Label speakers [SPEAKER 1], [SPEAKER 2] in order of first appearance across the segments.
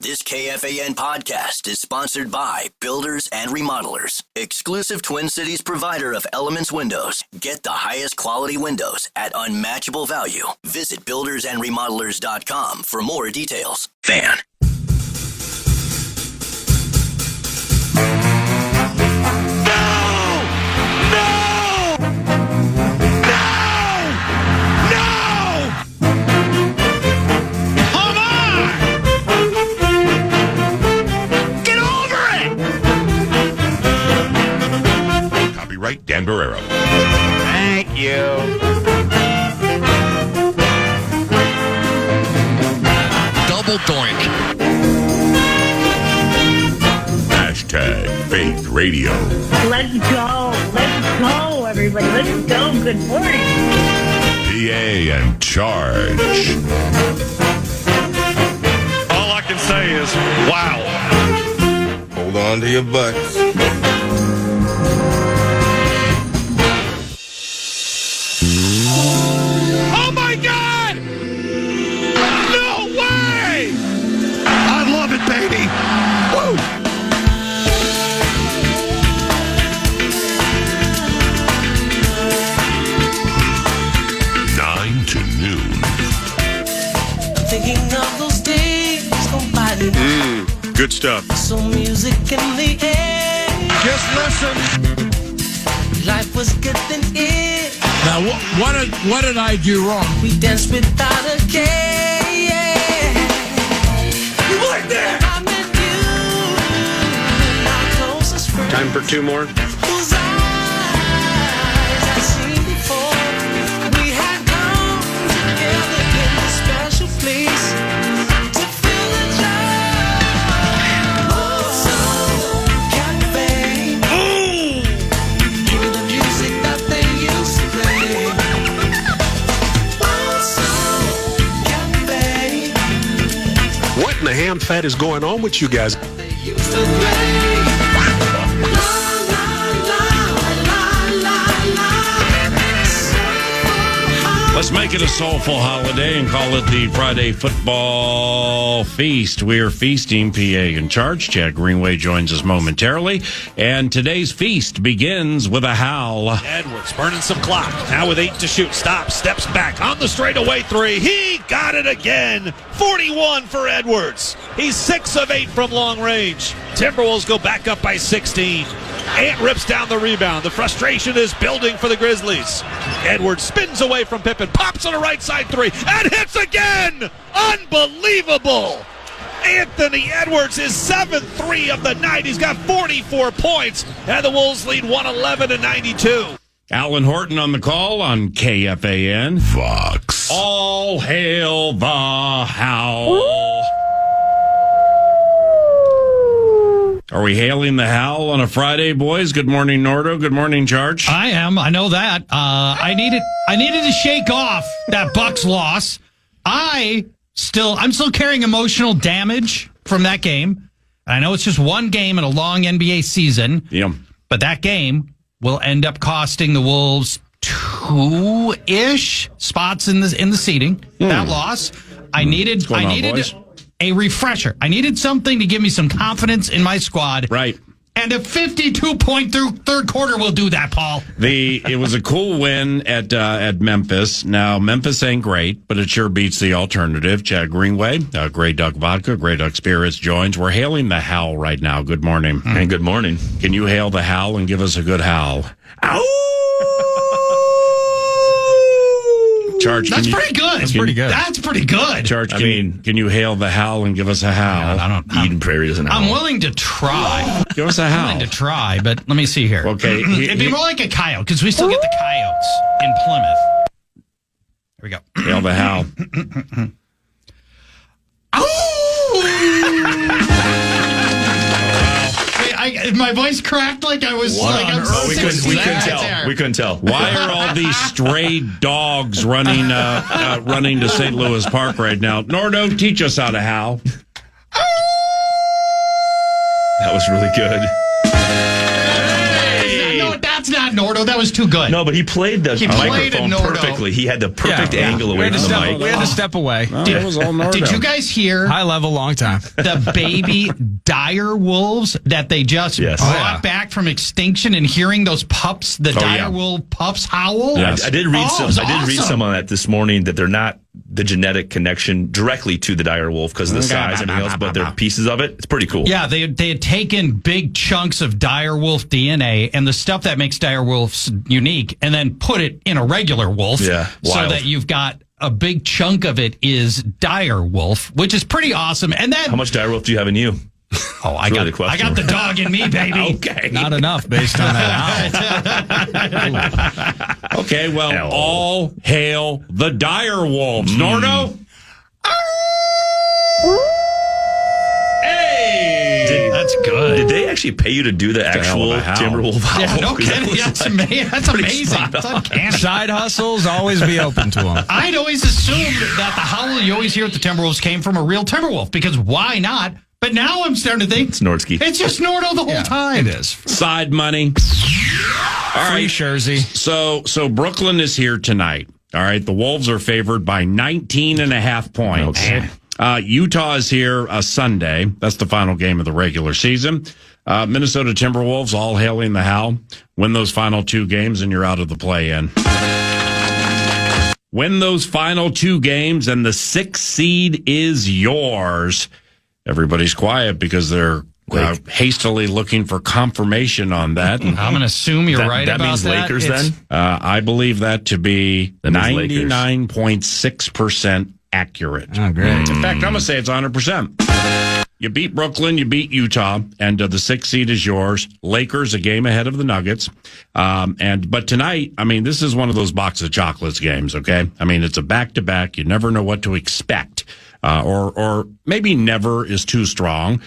[SPEAKER 1] This KFAN podcast is sponsored by Builders and Remodelers, exclusive Twin Cities provider of Elements Windows. Get the highest quality windows at unmatchable value. Visit buildersandremodelers.com for more details. Fan.
[SPEAKER 2] Right, Dan Barrero.
[SPEAKER 3] Thank you.
[SPEAKER 2] Double doink. Hashtag Faith Radio.
[SPEAKER 4] Let's go, everybody. Let's go. Good morning.
[SPEAKER 2] PA and Charch.
[SPEAKER 3] All I can say is, wow.
[SPEAKER 5] Hold on to your butts.
[SPEAKER 3] Oh my God! No way! I love it, baby. Woo!
[SPEAKER 2] Nine to noon.
[SPEAKER 6] Thinking of those days gone by.
[SPEAKER 3] Good stuff.
[SPEAKER 6] Some music in the air.
[SPEAKER 3] Just listen.
[SPEAKER 6] Life was good then it.
[SPEAKER 7] Now, what did I do wrong?
[SPEAKER 6] We danced without a care. You like that? I met you, my closest friend.
[SPEAKER 3] Time for two more.
[SPEAKER 6] Whose eyes I'd seen before. We had come together in a special place to feel the joy. Oh, so cafe. Give me the music that they used to play. Oh, so cafe.
[SPEAKER 3] What in the ham fat is going on with you guys?
[SPEAKER 6] They used to play.
[SPEAKER 8] Let's make it a soulful holiday and call it the Friday Football Feast. We're feasting PA and Charch. Chad Greenway joins us momentarily. And today's feast begins with a howl.
[SPEAKER 9] Edwards burning some clock. Now with 8 to shoot. Stops, steps back on the straightaway three. He got it again. 41 for Edwards. He's 6 of 8 from long range. Timberwolves go back up by 16. Ant rips down the rebound. The frustration is building for the Grizzlies. Edwards spins away from Pippen, pops on the right side three, and hits again! Unbelievable! Anthony Edwards is 7-3 of the night. He's got 44 points, and the Wolves lead 111-92.
[SPEAKER 8] Alan Horton on the call on KFAN.
[SPEAKER 2] Fox.
[SPEAKER 8] All hail the howl. Are we hailing the howl on a Friday, boys? Good morning, Nordo. Good morning, Charch.
[SPEAKER 7] I am. I know that. I needed to shake off that Bucks loss. I'm still carrying emotional damage from that game. I know it's just one game in a long NBA season.
[SPEAKER 8] Yeah.
[SPEAKER 7] But that game will end up costing the Wolves 2-ish spots in the seating. That loss. I needed
[SPEAKER 8] boys?
[SPEAKER 7] a refresher. I needed something to give me some confidence in my squad.
[SPEAKER 8] Right.
[SPEAKER 7] And a 52-point third quarter will do that, Paul.
[SPEAKER 8] It was a cool win at Memphis. Now, Memphis ain't great, but it sure beats the alternative. Chad Greenway, Grey Duck Vodka, Grey Duck Spirits joins. We're hailing the howl right now. Good morning.
[SPEAKER 5] Hey, good morning.
[SPEAKER 8] Can you hail the howl and give us a good howl? Ow! Charch,
[SPEAKER 7] That's pretty good. That's pretty good. That's pretty good.
[SPEAKER 8] Charch, can you hail the howl and give us a howl?
[SPEAKER 7] I don't.
[SPEAKER 5] Eden Prairie doesn't have
[SPEAKER 7] I'm willing to try.
[SPEAKER 8] Give us a howl.
[SPEAKER 7] I'm willing to try, but let me see here.
[SPEAKER 8] Okay.
[SPEAKER 7] It'd be more like a coyote because we still get the coyotes in Plymouth. Here we go.
[SPEAKER 8] Hail the howl.
[SPEAKER 7] My voice cracked like I was
[SPEAKER 5] we couldn't tell.
[SPEAKER 8] Why are all these stray dogs running to St. Louis Park right now? Nordo, teach us how to howl.
[SPEAKER 5] That was really good.
[SPEAKER 7] I know what that That's not Nordo. That was too good.
[SPEAKER 5] No, but he played the
[SPEAKER 7] played a
[SPEAKER 5] microphone
[SPEAKER 7] Nordo.
[SPEAKER 5] perfectly. He had the perfect angle away from the mic.
[SPEAKER 10] We had to step away.
[SPEAKER 8] It was all Nordo.
[SPEAKER 7] Did you guys hear
[SPEAKER 10] High level, long time.
[SPEAKER 7] the baby dire wolves that they just brought back from extinction, and hearing those pups, the dire wolf pups howl?
[SPEAKER 5] Yes. I did read some.
[SPEAKER 7] It
[SPEAKER 5] I did
[SPEAKER 7] was
[SPEAKER 5] read
[SPEAKER 7] awesome.
[SPEAKER 5] some on that this morning, that they're not the genetic connection directly to the dire wolf because of the size and everything else, but they're pieces of it. It's pretty cool.
[SPEAKER 7] Yeah, they had taken big chunks of dire wolf DNA and the stuff that makes dire wolves unique, and then put it in a regular wolf.
[SPEAKER 5] Yeah,
[SPEAKER 7] so
[SPEAKER 5] wild.
[SPEAKER 7] that you've got a big chunk of it is dire wolf, which is pretty awesome. And then
[SPEAKER 5] How much dire wolf do you have in you?
[SPEAKER 7] Oh, I got the dog in me, baby.
[SPEAKER 5] Okay.
[SPEAKER 10] Not enough based on that.
[SPEAKER 8] Okay, well, all hail the dire wolves. Nordo? Hey!
[SPEAKER 7] That's good.
[SPEAKER 5] Did they actually pay you to do the actual Timberwolf howl?
[SPEAKER 7] Yeah, no
[SPEAKER 5] 'Cause that
[SPEAKER 7] kidding.
[SPEAKER 5] was
[SPEAKER 7] That's,
[SPEAKER 5] like
[SPEAKER 7] that's
[SPEAKER 5] pretty
[SPEAKER 7] amazing.
[SPEAKER 5] spot
[SPEAKER 7] That's
[SPEAKER 5] on.
[SPEAKER 7] uncanny.
[SPEAKER 10] Side hustles, always be open to them.
[SPEAKER 7] I'd always assumed that the howl you always hear at the Timberwolves came from a real Timberwolf, because why not? But now I'm starting to think
[SPEAKER 5] It's Nordsky.
[SPEAKER 7] it's just Nordo the whole time.
[SPEAKER 10] It is.
[SPEAKER 8] Side money. All
[SPEAKER 10] Free
[SPEAKER 8] right.
[SPEAKER 10] Jersey.
[SPEAKER 8] So Brooklyn is here tonight. All right. The Wolves are favored by 19.5 points.
[SPEAKER 5] Okay.
[SPEAKER 8] Utah is here Sunday. That's the final game of the regular season. Minnesota Timberwolves, all hailing the Howl. Win those final two games and you're out of the play-in. Win those final two games and the 6th seed is yours. Everybody's quiet because they're hastily looking for confirmation on that.
[SPEAKER 7] I'm going to assume you're right
[SPEAKER 5] that
[SPEAKER 7] about
[SPEAKER 5] means
[SPEAKER 7] that.
[SPEAKER 5] Lakers
[SPEAKER 7] It's-
[SPEAKER 5] then?
[SPEAKER 8] I believe that to be
[SPEAKER 5] That means Lakers.
[SPEAKER 8] 99.6% accurate.
[SPEAKER 10] Oh, great.
[SPEAKER 8] In fact, I'm going to say it's 100%. You beat Brooklyn, you beat Utah, and the 6th seed is yours. Lakers a game ahead of the Nuggets. But tonight, I mean, this is one of those box of chocolates games, okay? I mean, it's a back-to-back. You never know what to expect. Or maybe never is too strong.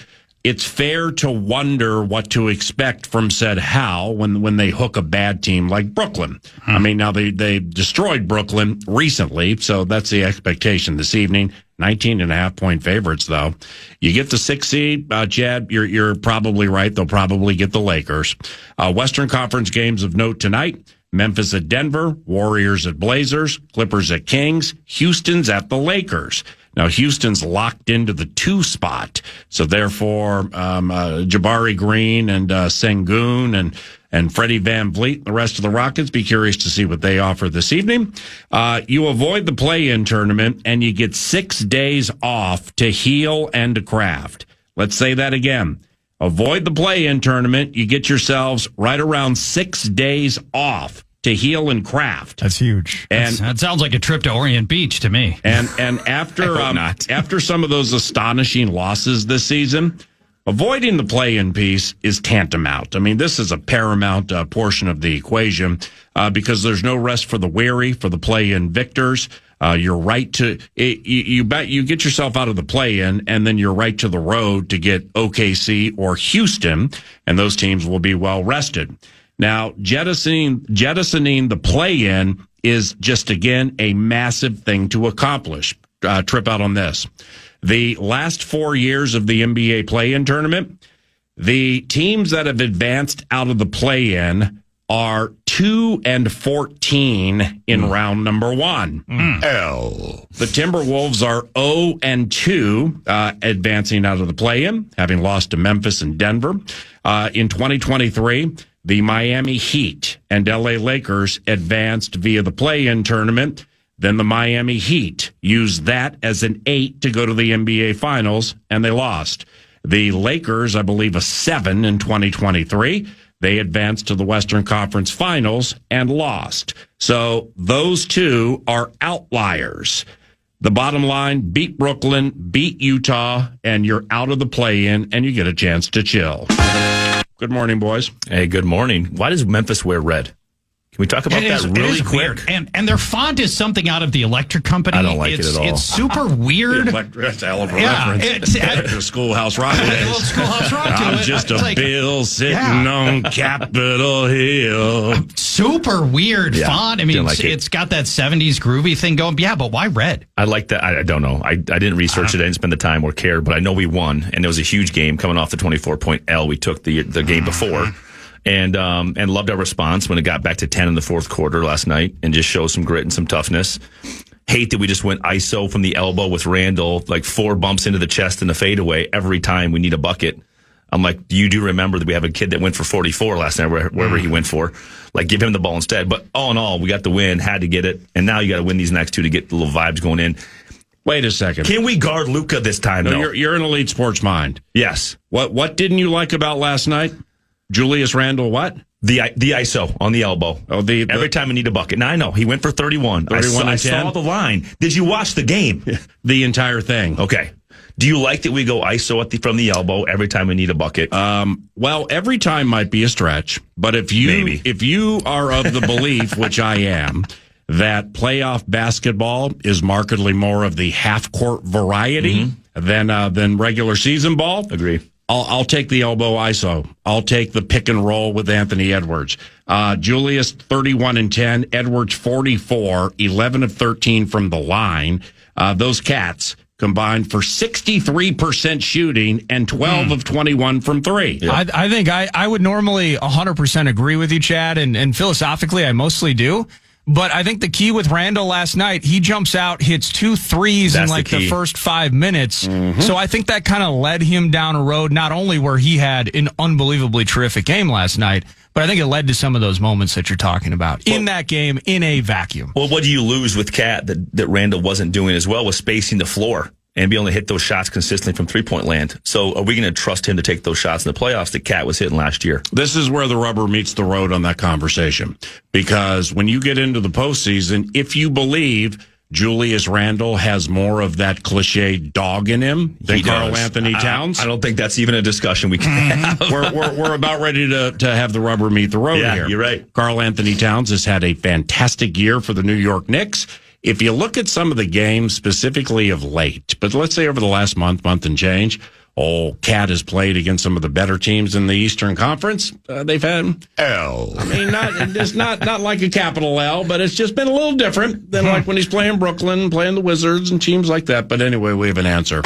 [SPEAKER 8] It's fair to wonder what to expect from said Hal when they hook a bad team like Brooklyn. I mean, now they destroyed Brooklyn recently, so that's the expectation this evening. 19.5 point favorites, though. You get the 6th seed, Chad, you're probably right. They'll probably get the Lakers. Western Conference games of note tonight. Memphis at Denver, Warriors at Blazers, Clippers at Kings, Houston's at the Lakers. Now, Houston's locked into the 2 spot. So therefore, Jabari Green and Sengun and Freddie Van Vliet, the rest of the Rockets, be curious to see what they offer this evening. You avoid the play-in tournament and you get 6 days off to heal and to craft. Let's say that again. Avoid the play-in tournament. You get yourselves right around 6 days off to heal and craft.
[SPEAKER 10] That's huge.
[SPEAKER 8] And
[SPEAKER 7] that sounds like a trip to Orient Beach to me.
[SPEAKER 8] and after after some of those astonishing losses this season, avoiding the play-in piece is tantamount. I mean, this is a paramount portion of the equation because there's no rest for the weary, for the play-in victors. You're right to you get yourself out of the play-in, and then you're right to the road to get OKC or Houston, and those teams will be well rested. Now, jettisoning the play-in is just, again, a massive thing to accomplish. Trip out on this. The last 4 years of the NBA play-in tournament, the teams that have advanced out of the play-in are 2-14 in round number 1.
[SPEAKER 2] L.
[SPEAKER 8] The Timberwolves are 0-2, advancing out of the play-in, having lost to Memphis and Denver. In 2023, the Miami Heat and LA Lakers advanced via the play-in tournament. Then the Miami Heat used that as an 8 to go to the NBA Finals, and they lost. The Lakers, I believe, a 7 in 2023. They advanced to the Western Conference Finals and lost. So those two are outliers. The bottom line, beat Brooklyn, beat Utah, and you're out of the play-in, and you get a chance to chill. Good morning, boys.
[SPEAKER 5] Hey, good morning. Why does Memphis wear red? Can we talk about that really quick?
[SPEAKER 7] Weird. And their font is something out of the Electric Company.
[SPEAKER 5] I don't like it at all.
[SPEAKER 7] It's super weird.
[SPEAKER 8] That's a hell of a
[SPEAKER 7] Yeah,
[SPEAKER 8] reference.
[SPEAKER 7] it's-
[SPEAKER 8] The Schoolhouse Rock
[SPEAKER 7] Well,
[SPEAKER 8] days.
[SPEAKER 7] Schoolhouse Rock to
[SPEAKER 8] I'm
[SPEAKER 7] it.
[SPEAKER 8] just a
[SPEAKER 7] It's like-
[SPEAKER 8] bill sitting on Capitol Hill.
[SPEAKER 7] Super weird
[SPEAKER 5] Yeah,
[SPEAKER 7] font. I mean,
[SPEAKER 5] didn't like it.
[SPEAKER 7] it's got that 70s groovy thing going. Yeah, but why red?
[SPEAKER 5] I like that. I don't know. I didn't research it. I didn't spend the time or care, but I know we won, and it was a huge game coming off the 24-point L we took the game before. and loved our response when it got back to 10 in the fourth quarter last night, and just showed some grit and some toughness. Hate that we just went ISO from the elbow with Randall, like 4 bumps into the chest and a fadeaway every time we need a bucket. I'm like, you do remember that we have a kid that went for 44 last night, wherever he went for. Like, give him the ball instead. But all in all, we got the win, had to get it, and now you got to win these next 2 to get the little vibes going in.
[SPEAKER 8] Wait a second.
[SPEAKER 5] Can we guard Luka this time, though?
[SPEAKER 8] You're an elite sports mind.
[SPEAKER 5] Yes.
[SPEAKER 8] What didn't you like about last night? Julius Randle, what?
[SPEAKER 5] The ISO on the elbow. Oh, every time we need a bucket. Now, I know. He went for 31.
[SPEAKER 8] 31
[SPEAKER 5] I saw the line. Did you watch the game?
[SPEAKER 8] The entire thing.
[SPEAKER 5] Okay. Do you like that we go ISO from the elbow every time we need a bucket?
[SPEAKER 8] Well, every time might be a stretch, but if you are of the belief, which I am, that playoff basketball is markedly more of the half-court variety than regular season ball.
[SPEAKER 5] Agree.
[SPEAKER 8] I'll take the elbow ISO. I'll take the pick and roll with Anthony Edwards. Julius, 31 and 10. Edwards, 44, 11 of 13 from the line. Those cats combined for 63% shooting and 12 of 21 from 3.
[SPEAKER 10] Yeah. I think I would normally 100% agree with you, Chad, and philosophically I mostly do. But I think the key with Randall last night, he jumps out, hits 2 threes in like the first 5 minutes. So I think that kind of led him down a road, not only where he had an unbelievably terrific game last night, but I think it led to some of those moments that you're talking about in that game in a vacuum.
[SPEAKER 5] Well, what do you lose with Cat that Randall wasn't doing as well, was spacing the floor and be able to hit those shots consistently from three-point land. So are we going to trust him to take those shots in the playoffs that Cat was hitting last year?
[SPEAKER 8] This is where the rubber meets the road on that conversation. Because when you get into the postseason, if you believe Julius Randle has more of that cliche dog in him than Karl Anthony Towns,
[SPEAKER 5] I don't think that's even a discussion we can have.
[SPEAKER 8] We're about ready to have the rubber meet the road here.
[SPEAKER 5] You're right.
[SPEAKER 8] Karl Anthony Towns has had a fantastic year for the New York Knicks. If you look at some of the games specifically of late, but let's say over the last month and change, Cat has played against some of the better teams in the Eastern Conference. They've had
[SPEAKER 2] L.
[SPEAKER 8] I mean, not like a capital L, but it's just been a little different than like when he's playing Brooklyn, playing the Wizards and teams like that. But anyway, we have an answer.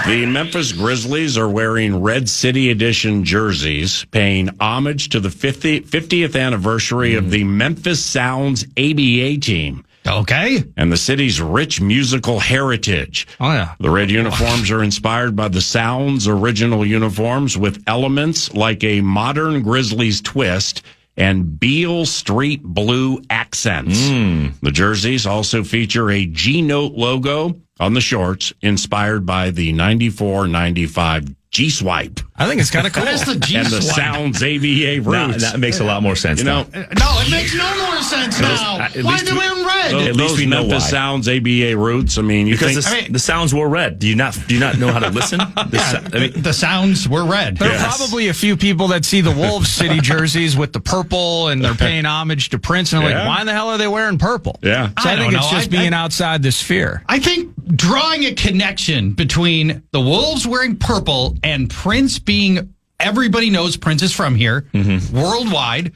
[SPEAKER 8] The Memphis Grizzlies are wearing Red City Edition jerseys, paying homage to the 50th anniversary of the Memphis Sounds ABA team.
[SPEAKER 7] Okay.
[SPEAKER 8] And the city's rich musical heritage.
[SPEAKER 10] Oh, yeah.
[SPEAKER 8] The red uniforms are inspired by the Sounds' original uniforms with elements like a modern Grizzlies twist and Beale Street blue accents. The jerseys also feature a G-Note logo on the shorts inspired by the 94-95 G-Swipe.
[SPEAKER 10] I think it's kind of cool.
[SPEAKER 7] What is the G-Swipe?
[SPEAKER 8] And the Sounds ABA roots.
[SPEAKER 5] That makes a lot more sense.
[SPEAKER 8] You know,
[SPEAKER 7] No, it makes no more sense now. Why are they wearing red?
[SPEAKER 5] At least we know
[SPEAKER 8] Memphis
[SPEAKER 5] why.
[SPEAKER 8] Sounds ABA roots. I mean,
[SPEAKER 5] The sounds were red. Do you not know how to listen?
[SPEAKER 7] The sounds were red.
[SPEAKER 10] There are probably a few people that see the Wolves City jerseys with the purple and they're paying homage to Prince and they're like, why in the hell are they wearing purple?
[SPEAKER 8] Yeah.
[SPEAKER 10] So I think
[SPEAKER 7] don't
[SPEAKER 10] it's
[SPEAKER 7] know.
[SPEAKER 10] just being outside the sphere.
[SPEAKER 7] I think drawing a connection between the Wolves wearing purple and Prince being, everybody knows Prince is from here, worldwide,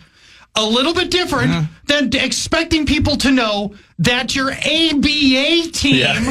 [SPEAKER 7] a little bit different than expecting people to know that your ABA team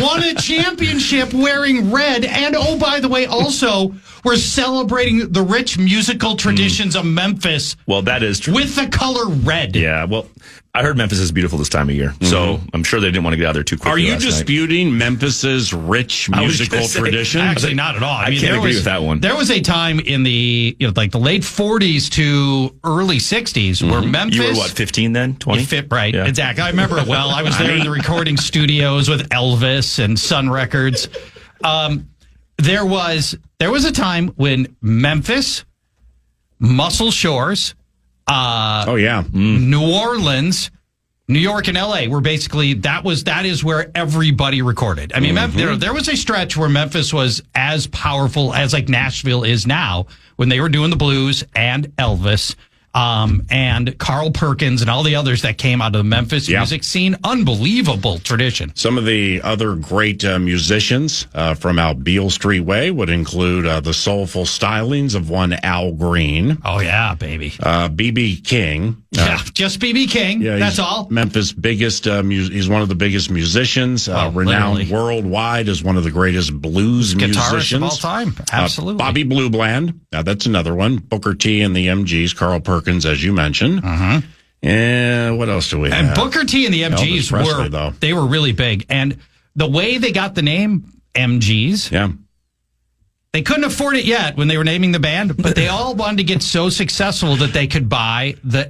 [SPEAKER 7] won a championship wearing red. And, oh, by the way, also, we're celebrating the rich musical traditions of Memphis.
[SPEAKER 5] Well, that is true.
[SPEAKER 7] With the color red.
[SPEAKER 5] Yeah, well, I heard Memphis is beautiful this time of year, so I'm sure they didn't want to get out there too quickly.
[SPEAKER 8] Are you
[SPEAKER 5] last night.
[SPEAKER 8] disputing Memphis's rich musical tradition?
[SPEAKER 7] Actually, not at all.
[SPEAKER 5] I can't agree with that one.
[SPEAKER 7] There was a time in the like the late 40s to early 60s where Memphis.
[SPEAKER 5] You were what, 15 then? 20?
[SPEAKER 7] Right,
[SPEAKER 5] Yeah.
[SPEAKER 7] exactly. I remember it well. I was there in the recording studios with Elvis and Sun Records. There was a time when Memphis, Muscle Shores, New Orleans, New York, and LA were basically that is where everybody recorded. I mean, there was a stretch where Memphis was as powerful as like Nashville is now when they were doing the blues and Elvis. And Carl Perkins and all the others that came out of the Memphis music scene. Unbelievable tradition.
[SPEAKER 8] Some of the other great musicians from out Beale Street Way would include the soulful stylings of one Al Green.
[SPEAKER 7] Oh, yeah, baby.
[SPEAKER 8] B.B. King.
[SPEAKER 7] Just B.B. King. That's all.
[SPEAKER 8] Memphis' biggest, he's one of the biggest musicians, renowned
[SPEAKER 7] literally
[SPEAKER 8] worldwide as one of the greatest blues
[SPEAKER 7] Guitarist
[SPEAKER 8] musicians
[SPEAKER 7] of all time. Absolutely.
[SPEAKER 8] Bobby Blue Bland. Now, that's another one. Booker T and the MGs, Carl Perkins, as you mentioned. And what else do we have?
[SPEAKER 7] And Booker T and the MGs
[SPEAKER 8] Presley,
[SPEAKER 7] they were really big. And the way they got the name MGs, they couldn't afford it yet when they were naming the band, but they all wanted to get so successful that they could buy the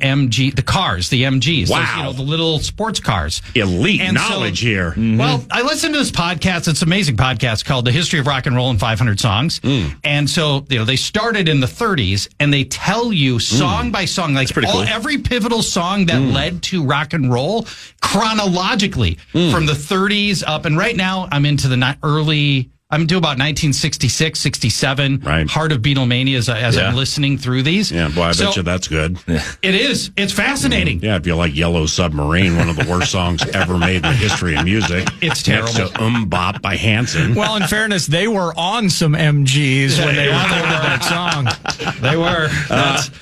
[SPEAKER 7] cars, the MGs.
[SPEAKER 8] Wow.
[SPEAKER 7] Those, the little sports cars.
[SPEAKER 8] Elite knowledge here.
[SPEAKER 7] Well, I listened to this podcast. It's an amazing podcast called The History of Rock and Roll in 500 Songs. And so, they started in the 30s and they tell you song by song, like every pivotal song that led to rock and roll chronologically from the 30s up. And right now I'm into I'm into about 1966, 67, Heart of Beatlemania as I'm listening through these.
[SPEAKER 8] Yeah, boy, I bet you that's good.
[SPEAKER 7] It is. It's fascinating.
[SPEAKER 8] Yeah, if you like Yellow Submarine, one of the worst songs ever made in the history of music.
[SPEAKER 7] It's terrible.
[SPEAKER 8] Next to Bop by Hanson.
[SPEAKER 10] Well, in fairness, they were on some MGs when they recorded that song.
[SPEAKER 7] They were.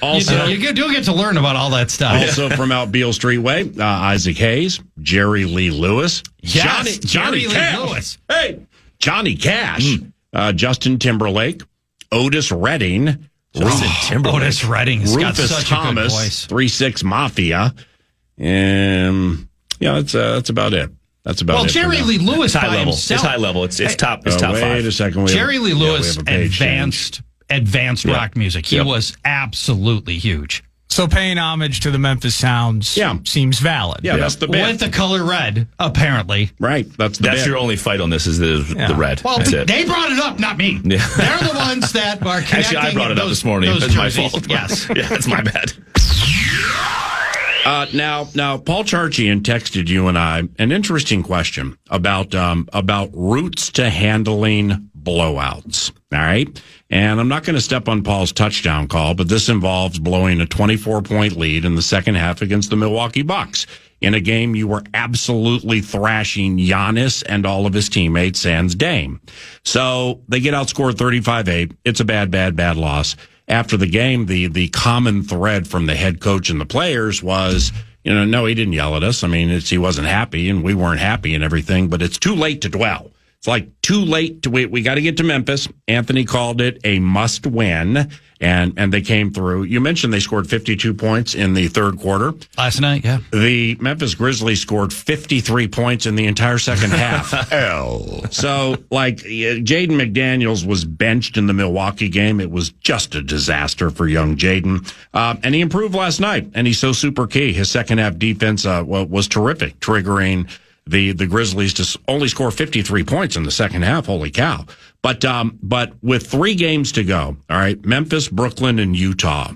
[SPEAKER 8] Also,
[SPEAKER 7] you do get to learn about all that stuff.
[SPEAKER 8] Also from out Beale Streetway, Isaac Hayes, Jerry Lee Lewis,
[SPEAKER 7] Yes,
[SPEAKER 8] Johnny
[SPEAKER 7] Lee
[SPEAKER 8] Cash.
[SPEAKER 7] Lewis.
[SPEAKER 8] Hey, Johnny Cash, Justin Timberlake, Otis Redding,
[SPEAKER 7] Otis Redding's got
[SPEAKER 8] Rufus
[SPEAKER 7] such
[SPEAKER 8] Thomas,
[SPEAKER 7] a good voice.
[SPEAKER 8] 3-6 Mafia, and that's about it. That's about it.
[SPEAKER 7] Well, Jerry Lee Lewis
[SPEAKER 5] high
[SPEAKER 7] by
[SPEAKER 5] level.
[SPEAKER 7] himself.
[SPEAKER 5] It's high level. It's top. It's top
[SPEAKER 8] wait
[SPEAKER 5] 5.
[SPEAKER 8] a second.
[SPEAKER 7] Jerry Lee Lewis,
[SPEAKER 8] we have a page
[SPEAKER 7] advanced rock music. He was absolutely huge.
[SPEAKER 10] So paying homage to the Memphis Sounds seems valid.
[SPEAKER 8] Yeah, that's the bit.
[SPEAKER 7] With the color red, apparently.
[SPEAKER 8] Right. That's
[SPEAKER 5] your only fight on this is the red.
[SPEAKER 7] Well,
[SPEAKER 5] That's it.
[SPEAKER 7] they brought it up, not me.
[SPEAKER 5] Yeah.
[SPEAKER 7] They're the ones that are connecting.
[SPEAKER 5] Actually, I brought it up this morning. That's my fault.
[SPEAKER 7] Yes.
[SPEAKER 5] Yeah, it's my bad.
[SPEAKER 8] Now, Paul Charchian texted you and I an interesting question about routes to handling blowouts. All right. And I'm not going to step on Paul's touchdown call, but this involves blowing a 24-point lead in the second half against the Milwaukee Bucks in a game you were absolutely thrashing Giannis and all of his teammates sans Dame. So they get outscored 35-8. It's a bad loss. After the game, the common thread from the head coach and the players was, no, he didn't yell at us. I mean, he wasn't happy and we weren't happy and everything, but it's too late to dwell. It's like too late to wait. We got to get to Memphis. Anthony called it a must win, and they came through. You mentioned they scored 52 points in the third quarter.
[SPEAKER 7] Last night, yeah.
[SPEAKER 8] The Memphis Grizzlies scored 53 points in the entire second half. So, Jaden McDaniels was benched in the Milwaukee game. It was just a disaster for young Jaden. And he improved last night, and he's so super key. His second half defense was terrific, triggering the Grizzlies to only score 53 points in the second half. Holy cow. But with 3 games to go, all right, Memphis, Brooklyn, and Utah.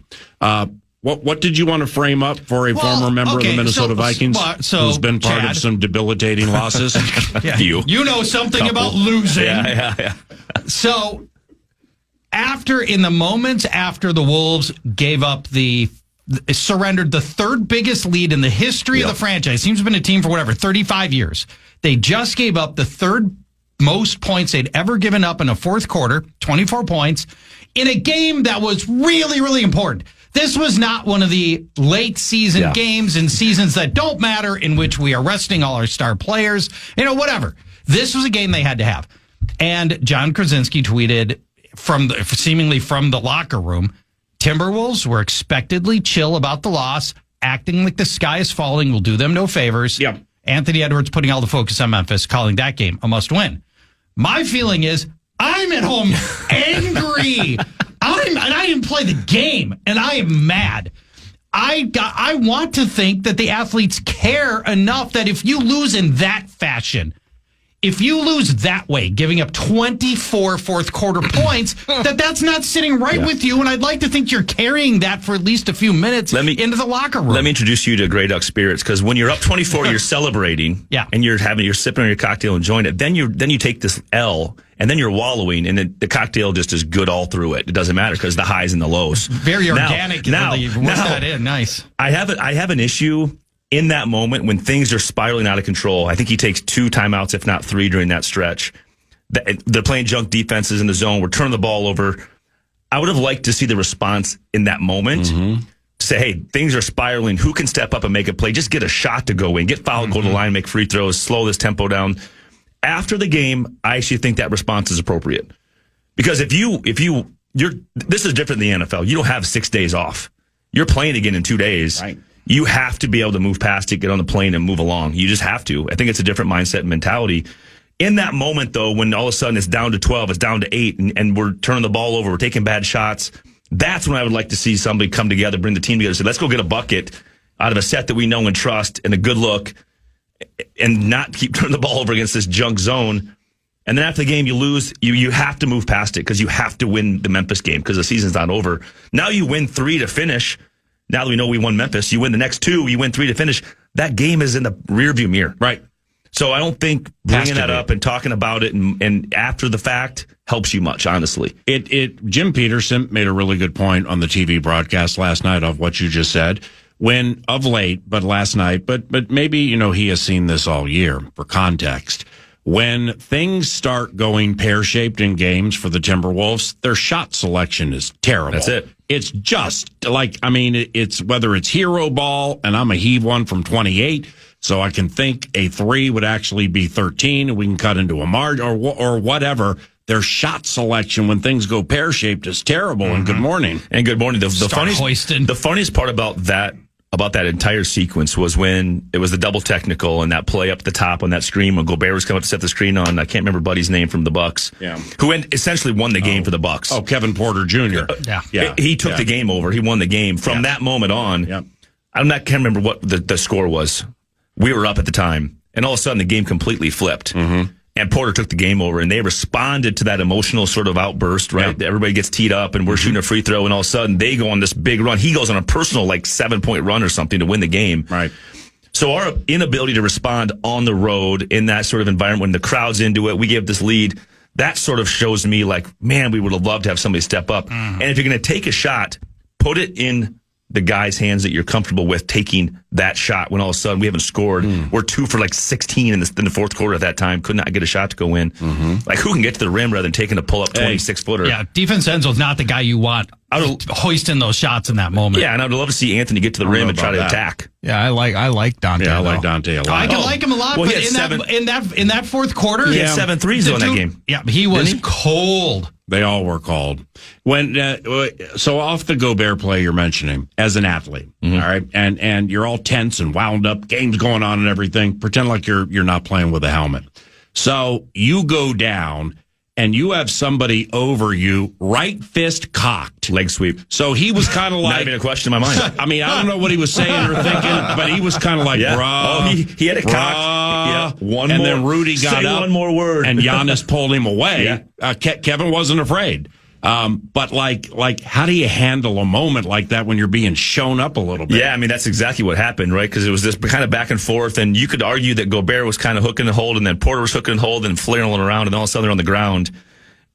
[SPEAKER 8] What did you want to frame up for a former member of the Minnesota Vikings who's been part of some debilitating losses?
[SPEAKER 7] You know something about losing.
[SPEAKER 5] Yeah.
[SPEAKER 7] So in the moments after the Wolves gave up surrendered the third biggest lead in the history of the franchise. Seems to have been a team for 35 years. They just gave up the third most points they'd ever given up in a fourth quarter, 24 points, in a game that was really, really important. This was not one of the late season games in seasons that don't matter in which we are resting all our star players, whatever. This was a game they had to have. And John Krasinski tweeted seemingly from the locker room, Timberwolves were expectedly chill about the loss, acting like the sky is falling will do them no favors.
[SPEAKER 8] Yep.
[SPEAKER 7] Anthony Edwards putting all the focus on Memphis, calling that game a must win. My feeling is I'm at home angry. I didn't play the game, and I am mad. I want to think that the athletes care enough that if you lose in that fashion, if you lose that way, giving up 24 fourth quarter points, that's not sitting right with you. And I'd like to think you're carrying that for at least a few minutes into the locker room.
[SPEAKER 5] Let me introduce you to Grey Duck Spirits, because when you're up 24, you're celebrating, and you're sipping on your cocktail, enjoying it. Then you take this L, and then you're wallowing, and the cocktail just is good all through it. It doesn't matter because the highs and the lows.
[SPEAKER 7] Very organic. Nice.
[SPEAKER 5] I have an issue in that moment when things are spiraling out of control. I think he takes 2 timeouts, if not 3, during that stretch. They're playing junk defenses in the zone. We're turning the ball over. I would have liked to see the response in that moment. Mm-hmm. Say, hey, things are spiraling. Who can step up and make a play? Just get a shot to go in. Get fouled, go to the line, make free throws, slow this tempo down. After the game, I actually think that response is appropriate. Because if you this is different than the NFL. You don't have 6 days off. You're playing again in 2 days.
[SPEAKER 8] Right.
[SPEAKER 5] You have to be able to move past it, get on the plane, and move along. You just have to. I think it's a different mindset and mentality. In that moment, though, when all of a sudden it's down to 12, it's down to 8, and we're turning the ball over, we're taking bad shots, that's when I would like to see somebody come together, bring the team together, say, let's go get a bucket out of a set that we know and trust and a good look, and not keep turning the ball over against this junk zone. And then after the game, you lose. You have to move past it because you have to win the Memphis game because the season's not over. Now you win 3 to finish. Now that we know we won Memphis, you win the next 2, you win 3 to finish. That game is in the rearview mirror.
[SPEAKER 8] Right.
[SPEAKER 5] So I don't think bringing that up and talking about it and after the fact helps you much, honestly.
[SPEAKER 8] Jim Peterson made a really good point on the TV broadcast last night of what you just said. When of late, but last night, but maybe, he has seen this all year for context. When things start going pear-shaped in games for the Timberwolves, their shot selection is terrible.
[SPEAKER 5] That's it.
[SPEAKER 8] It's just it's whether it's hero ball, and I'm a heave one from 28, so I can think a 3 would actually be 13, and we can cut into a margin or whatever. Their shot selection when things go pear-shaped is terrible. And good morning.
[SPEAKER 5] And good morning. The funniest part about that entire sequence was when it was the double technical and that play up at the top on that screen when Gobert was coming up to set the screen on, I can't remember Buddy's name from the Bucks, who essentially won the game for the Bucks.
[SPEAKER 8] Oh, Kevin Porter Jr.
[SPEAKER 5] He took the game over. He won the game. From that moment on, can't remember what the score was. We were up at the time, and all of a sudden the game completely flipped. Mm-hmm. And Porter took the game over, and they responded to that emotional sort of outburst, right? Yeah. Everybody gets teed up, and we're shooting a free throw, and all of a sudden they go on this big run. He goes on a personal, 7-point run or something to win the game.
[SPEAKER 8] Right.
[SPEAKER 5] So our inability to respond on the road in that sort of environment, when the crowd's into it, we give this lead, that sort of shows me, man, we would have loved to have somebody step up. Mm-hmm. And if you're going to take a shot, put it in the guy's hands that you're comfortable with taking that shot when all of a sudden we haven't scored. We're 2 for 16 in the fourth quarter at that time. Could not get a shot to go in. Mm-hmm. Who can get to the rim rather than taking a pull-up 26-footer?
[SPEAKER 7] Yeah, DiVincenzo's not the guy you want hoisting those shots in that moment.
[SPEAKER 5] Yeah, and I'd love to see Anthony get to the rim and try to attack.
[SPEAKER 10] Yeah, I like Dante.
[SPEAKER 8] Yeah, I like Dante a lot.
[SPEAKER 7] I can like him a lot, but in that fourth quarter,
[SPEAKER 5] he had 7 threes in that game.
[SPEAKER 7] Yeah, he was cold.
[SPEAKER 8] They all were called. So off the Gobert play you're mentioning, as an athlete, all right, and you're all tense and wound up, games going on and everything. Pretend like you're not playing with a helmet. So you go down and you have somebody over you, right fist cocked,
[SPEAKER 5] leg sweep.
[SPEAKER 8] So he was kind of like,
[SPEAKER 5] not even a question in my mind.
[SPEAKER 8] I mean, I don't know what he was saying or thinking, but he was kind of like, bruh.
[SPEAKER 5] Oh, he had it cocked. Yeah,
[SPEAKER 8] and then Rudy got up.
[SPEAKER 5] One more word,
[SPEAKER 8] and Giannis pulled him away.
[SPEAKER 5] Yeah.
[SPEAKER 8] Kevin wasn't afraid. But how do you handle a moment like that when you're being shown up a little bit?
[SPEAKER 5] Yeah, I mean, that's exactly what happened, right? Because it was this kind of back and forth, and you could argue that Gobert was kind of hooking and hold, and then Porter was hooking and hold and flailing around, and all of a sudden they're on the ground,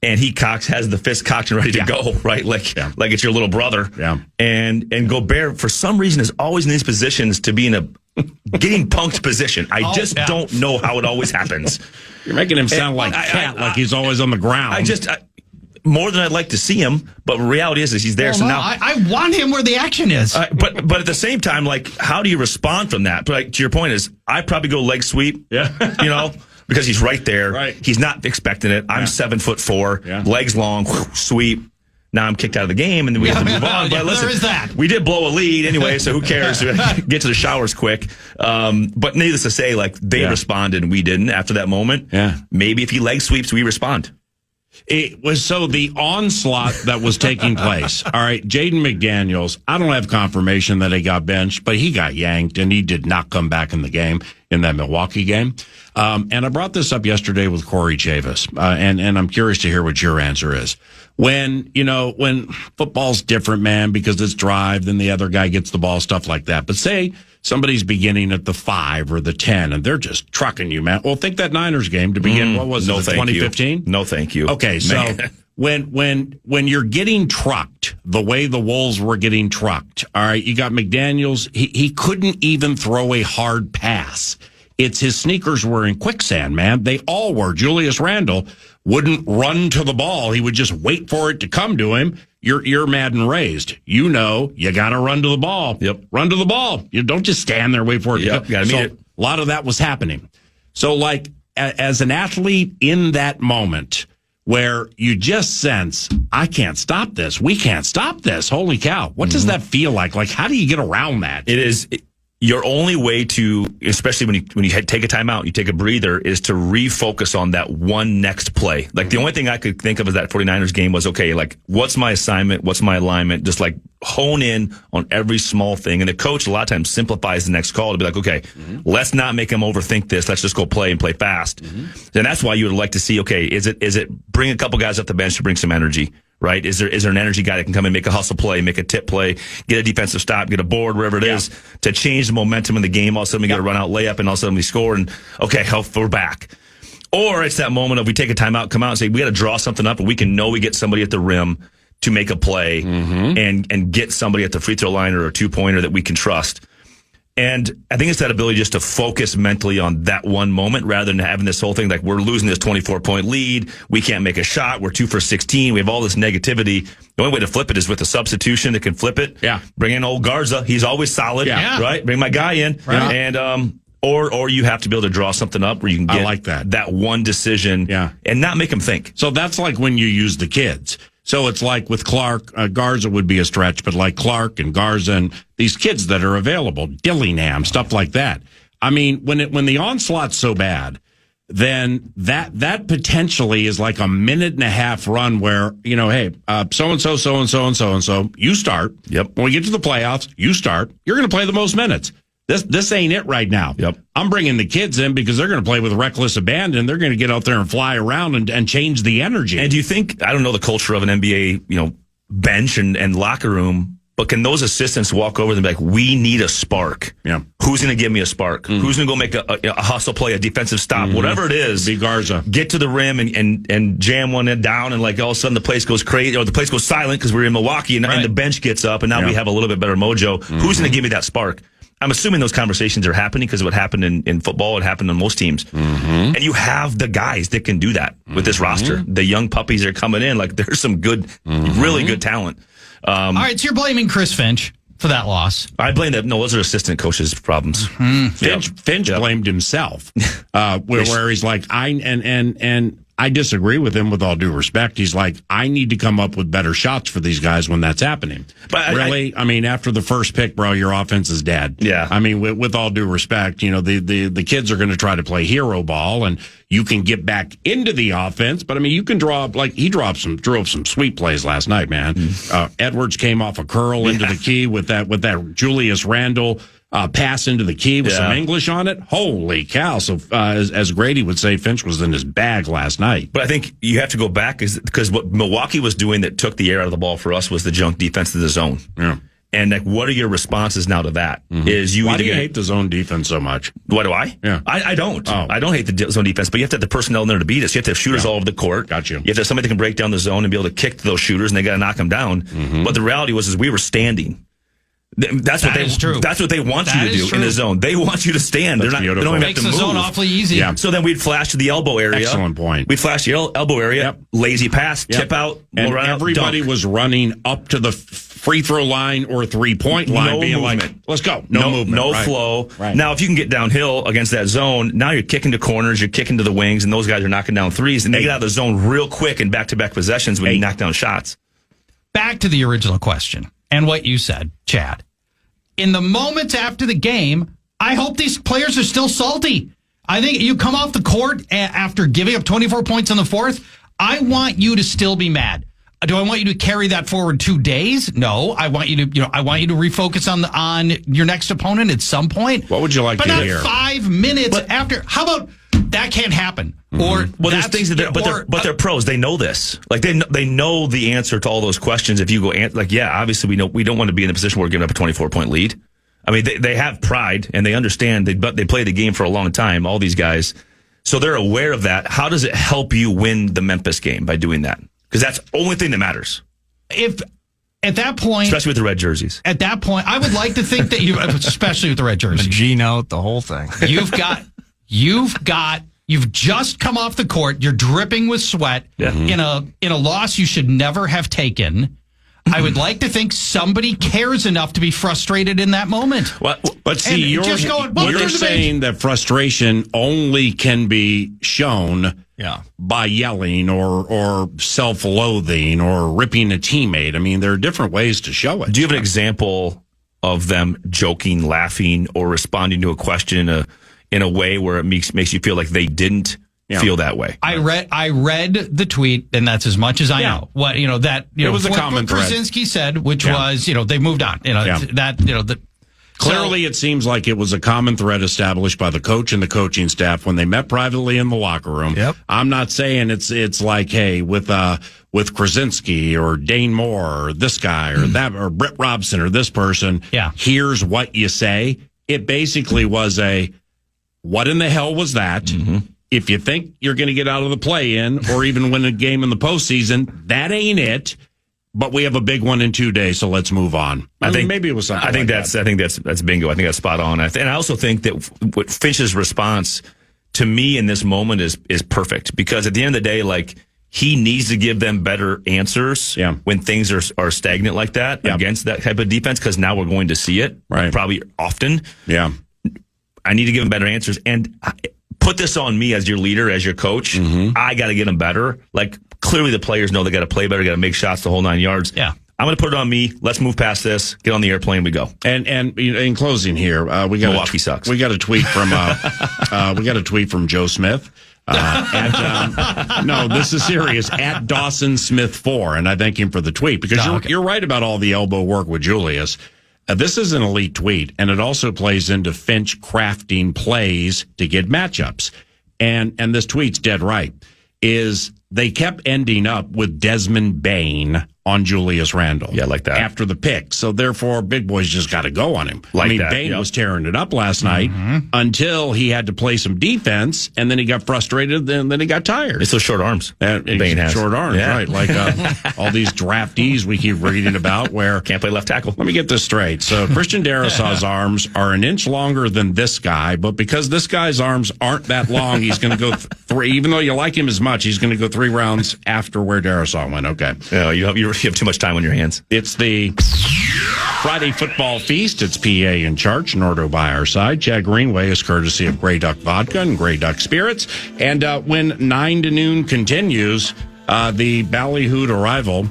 [SPEAKER 5] and he has the fist cocked and ready to go, right? Like it's your little brother.
[SPEAKER 8] Yeah.
[SPEAKER 5] And Gobert, for some reason, is always in these positions to be in a getting punked position. I just don't know how it always happens.
[SPEAKER 8] You're making him sound like Cat, like he's always on the ground.
[SPEAKER 5] More than I'd like to see him, but reality is he's there. So now
[SPEAKER 7] I want him where the action is.
[SPEAKER 5] But at the same time, how do you respond from that? But to your point is, I probably go leg sweep.
[SPEAKER 8] Yeah,
[SPEAKER 5] because he's right there.
[SPEAKER 8] Right.
[SPEAKER 5] He's not expecting it. I'm 7'4", legs long, sweep. Now I'm kicked out of the game, and then we have to move on. But listen,
[SPEAKER 7] there is that.
[SPEAKER 5] We did blow a lead anyway, so who cares? Get to the showers quick. But needless to say, they responded and we didn't after that moment.
[SPEAKER 8] Yeah.
[SPEAKER 5] Maybe if he leg sweeps, we respond.
[SPEAKER 8] It was the onslaught that was taking place. All right, Jaden McDaniels, I don't have confirmation that he got benched, but he got yanked and he did not come back in the game, in that Milwaukee game. And I brought this up yesterday with Corey Chavis, and I'm curious to hear what your answer is. When football's different, man, because it's drive, then the other guy gets the ball, stuff like that. But say somebody's beginning at the 5 or the 10, and they're just trucking you, man. Well, think that Niners game to begin. What was it, 2015?
[SPEAKER 5] No, thank you.
[SPEAKER 8] Okay, so when you're getting trucked the way the Wolves were getting trucked, all right, you got McDaniels. He couldn't even throw a hard pass. It's his sneakers were in quicksand, man. They all were. Julius Randle wouldn't run to the ball. He would just wait for it to come to him. You're Madden raised. You got to run to the ball.
[SPEAKER 5] Yep.
[SPEAKER 8] Run to the ball. You don't just stand there, wait for it to come.
[SPEAKER 5] Gotta meet it.
[SPEAKER 8] A lot of that was happening. So as an athlete in that moment, where you just sense, I can't stop this. We can't stop this. Holy cow. What does that feel like? Like, how do you get around that?
[SPEAKER 5] It is your only way to, especially when you take a timeout, you take a breather, is to refocus on that one next play. Like, the only thing I could think of as that 49ers game was, okay, like, what's my assignment? What's my alignment? Just like hone in on every small thing. And the coach a lot of times simplifies the next call to be like, okay, let's not make them overthink this. Let's just go play and play fast. And that's why you would like to see, okay, is it bring a couple guys off the bench to bring some energy? Right? Is there an energy guy that can come and make a hustle play, make a tip play, get a defensive stop, get a board, wherever it is, to change the momentum in the game? All of a sudden we get a run out layup, and all of a sudden we score, and okay, we're back. Or it's that moment of we take a timeout, come out and say, we got to draw something up, and we can know we get somebody at the rim to make a play and get somebody at the free throw line or a 2-pointer that we can trust. And I think it's that ability just to focus mentally on that one moment rather than having this whole thing like we're losing this 24-point lead. We can't make a shot. We're 2 for 16. We have all this negativity. The only way to flip it is with a substitution that can flip it.
[SPEAKER 8] Yeah.
[SPEAKER 5] Bring in old Garza. He's always solid.
[SPEAKER 8] Yeah.
[SPEAKER 5] Right? Bring my guy in.
[SPEAKER 8] Right.
[SPEAKER 5] And, or you have to be able to draw something up where you can get
[SPEAKER 8] I like that
[SPEAKER 5] one decision and not make them think.
[SPEAKER 8] So that's like when you use the kids. So it's like with Clark, Garza would be a stretch, but like Clark and Garza and these kids that are available, Dillingham, stuff like that. I mean, when the onslaught's so bad, then that potentially is like a minute and a half run where, you know, hey, so-and-so, so-and-so, and so-and-so, you start.
[SPEAKER 5] Yep.
[SPEAKER 8] When we get to the playoffs, you start. You're going to play the most minutes. This ain't it right now.
[SPEAKER 5] Yep.
[SPEAKER 8] I'm bringing the kids in because they're going to play with reckless abandon. They're going to get out there and fly around and change the energy.
[SPEAKER 5] And do you think, I don't know the culture of an NBA, bench and locker room, but can those assistants walk over and be like, we need a spark?
[SPEAKER 8] Yeah.
[SPEAKER 5] Who's going to give me a spark? Who's going to go make a hustle play, a defensive stop, whatever it is?
[SPEAKER 8] Be Garza.
[SPEAKER 5] Get to the rim and jam one end down, and like all of a sudden the place goes crazy, or the place goes silent because we're in Milwaukee, and the bench gets up, and now we have a little bit better mojo. Who's going to give me that spark? I'm assuming those conversations are happening because what happened in football, it happened on most teams. And you have the guys that can do that with this roster. The young puppies are coming in. Like, there's some good, really good talent.
[SPEAKER 7] All right, so you're blaming Chris Finch for that loss.
[SPEAKER 5] I blame that. No, those are assistant coaches' problems.
[SPEAKER 8] Finch blamed himself, where he's like, and I disagree with him with all due respect. He's like, I need to come up with better shots for these guys when that's happening. But really, I mean, after the first pick, bro, your offense is dead.
[SPEAKER 5] Yeah.
[SPEAKER 8] I mean, with all due respect, the kids are going to try to play hero ball, and you can get back into the offense. But I mean, you can draw up, like he drove some sweet plays last night, man. Edwards came off a curl into the key with that Julius Randle pass into the key with some English on it. Holy cow. So as Grady would say, Finch was in his bag last night.
[SPEAKER 5] But I think you have to go back because what Milwaukee was doing that took the air out of the ball for us was the junk defense to the zone.
[SPEAKER 8] Yeah.
[SPEAKER 5] And like, what are your responses now to that? Is you
[SPEAKER 8] Why
[SPEAKER 5] either
[SPEAKER 8] do you hate the zone defense so much?
[SPEAKER 5] What do I?
[SPEAKER 8] Yeah.
[SPEAKER 5] I don't.
[SPEAKER 8] Oh.
[SPEAKER 5] I don't hate the zone defense, but you have to have the personnel in there to beat us. You have to have shooters all over the court.
[SPEAKER 8] Got you.
[SPEAKER 5] You have to have somebody that can break down the zone and be able to kick to those shooters, and they got to knock them down. But the reality was we were standing. That's what they want you to do in the zone. They want you to stand.
[SPEAKER 8] That's
[SPEAKER 5] They don't even
[SPEAKER 7] Makes
[SPEAKER 5] have to
[SPEAKER 7] the
[SPEAKER 5] move.
[SPEAKER 7] zone awfully easy.
[SPEAKER 8] Yeah.
[SPEAKER 5] So then we'd flash to the elbow area.
[SPEAKER 8] Excellent point.
[SPEAKER 5] We'd flash the elbow area. Lazy pass, tip out,
[SPEAKER 8] and
[SPEAKER 5] run
[SPEAKER 8] everybody
[SPEAKER 5] out,
[SPEAKER 8] was running up to the free throw line or 3-point line, being
[SPEAKER 5] movement.
[SPEAKER 8] like, "Let's go." No movement,
[SPEAKER 5] no
[SPEAKER 8] right.
[SPEAKER 5] flow.
[SPEAKER 8] Right.
[SPEAKER 5] Now, if you can get downhill against that zone, now you're kicking to corners, you're kicking to the wings, and those guys are knocking down threes, and they get out of the zone real quick in back-to-back possessions when you knock down shots.
[SPEAKER 7] Back to the original question and what you said, Chad. In the moments after the game, I hope these players are still salty. I think you come off the court after giving up 24 points in the fourth. I want you to still be mad. Do I want you to carry that forward 2 days? No. I want you to, refocus on your next opponent at some point.
[SPEAKER 8] What would you like to hear?
[SPEAKER 7] But not 5 minutes after. How about that can't happen? Or
[SPEAKER 5] there's things that they're pros. They know this. Like they know the answer to all those questions. If you go obviously we don't want to be in the position where we're giving up a 24-point lead. I mean, they have pride and they understand. They play the game for a long time. All these guys, so they're aware of that. How does it help you win the Memphis game by doing that? Because that's the only thing that matters.
[SPEAKER 7] If at that point,
[SPEAKER 5] especially with the red jerseys,
[SPEAKER 7] at that point, I would like to think that you, especially with the red jerseys,
[SPEAKER 10] the G note, the whole thing.
[SPEAKER 7] You've just come off the court. You're dripping with sweat in a loss you should never have taken. I would like to think somebody cares enough to be frustrated in that moment.
[SPEAKER 8] But see, you're saying that frustration only can be shown by yelling or self-loathing or ripping a teammate. I mean, there are different ways to show it.
[SPEAKER 5] Do you have an example of them joking, laughing, or responding to a question in a way where it makes you feel like they didn't feel that way?
[SPEAKER 7] I read the tweet, and that's as much as I know. What it was a common thread. Krasinski said, which was they moved on.
[SPEAKER 8] Clearly, it seems like it was a common thread established by the coach and the coaching staff when they met privately in the locker room.
[SPEAKER 7] Yep.
[SPEAKER 8] I'm not saying it's like, hey, with Krasinski or Dane Moore or this guy or that or Britt Robson or this person.
[SPEAKER 7] Yeah.
[SPEAKER 8] Here's what you say. It basically was what in the hell was that? Mm-hmm. If you think you're going to get out of the play-in or even win a game in the postseason, that ain't it. But we have a big one in 2 days, so let's move on. I think maybe it was something.
[SPEAKER 5] I think
[SPEAKER 8] like
[SPEAKER 5] that's bingo. I think that's spot on. And I also think that what Finch's response to me in this moment is perfect, because at the end of the day, like, he needs to give them better answers when things are stagnant like that against that type of defense, because now we're going to see it probably often.
[SPEAKER 8] Yeah,
[SPEAKER 5] I need to give them better answers and put this on me as your leader, as your coach. Mm-hmm. I got to get them better. Like, clearly the players know they got to play better, got to make shots the whole 9 yards.
[SPEAKER 7] Yeah.
[SPEAKER 5] I'm going to put it on me. Let's move past this. Get on the airplane. We go.
[SPEAKER 8] And in closing here, we got
[SPEAKER 5] Milwaukee sucks.
[SPEAKER 8] We got a tweet from Joe Smith. No, this is serious. At Dawson Smith 4, and I thank him for the tweet, because you're right about all the elbow work with Julius. This is an elite tweet, and it also plays into Finch crafting plays to get matchups. And this tweet's dead right. Is they kept ending up with Desmond Bain on Julius Randle.
[SPEAKER 5] Yeah, like that.
[SPEAKER 8] After the pick. So therefore, big boys just got to go on him. Bain was tearing it up last night until he had to play some defense, and then he got frustrated, and then he got tired.
[SPEAKER 5] It's those short arms. Bain has
[SPEAKER 8] short arms, right? Like all these draftees we keep reading about where
[SPEAKER 5] can't play left tackle.
[SPEAKER 8] Let me get this straight. So Christian Darrisaw's arms are an inch longer than this guy, but because this guy's arms aren't that long, he's going to go three. Even though you like him as much, he's going to go 3 rounds after where Darrisaw went. Okay.
[SPEAKER 5] Yeah, you have too much time on your hands.
[SPEAKER 8] It's the Friday Football Feast. It's PA and Charch, Nordo by our side. Chad Greenway is courtesy of Grey Duck Vodka and Grey Duck Spirits. And when 9 to noon continues, the ballyhooed arrival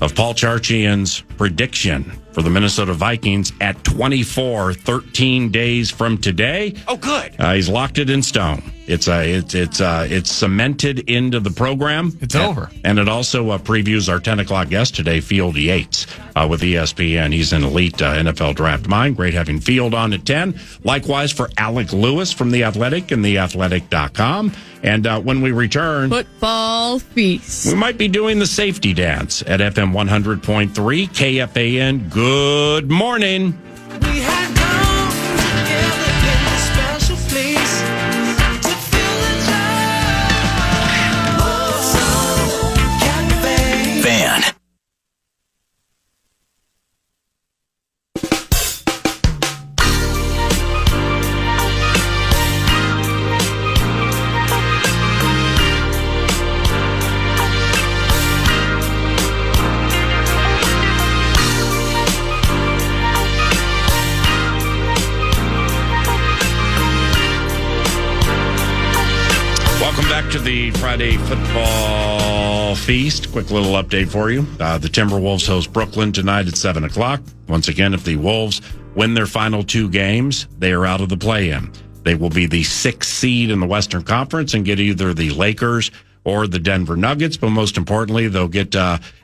[SPEAKER 8] of Paul Charchian's prediction for the Minnesota Vikings at 24, 13 days from today.
[SPEAKER 5] Oh, good.
[SPEAKER 8] He's locked it in stone. It's cemented into the program.
[SPEAKER 7] It's over.
[SPEAKER 8] And it also previews our 10 o'clock guest today, Field Yates, with ESPN. He's an elite NFL draft mind. Great having Field on at 10. Likewise for Alec Lewis from The Athletic and theathletic.com. And when we return,
[SPEAKER 11] Football Feast,
[SPEAKER 8] we might be doing the safety dance at FM 100.3 KFAN. Good morning.
[SPEAKER 6] We had come together in a special place to feel the joy.
[SPEAKER 1] Fan.
[SPEAKER 8] Welcome back to the Friday Football Feast. Quick little update for you. The Timberwolves host Brooklyn tonight at 7 o'clock. Once again, if the Wolves win their final 2 games, they are out of the play-in. They will be the 6th seed in the Western Conference and get either the Lakers or the Denver Nuggets, but most importantly, they'll get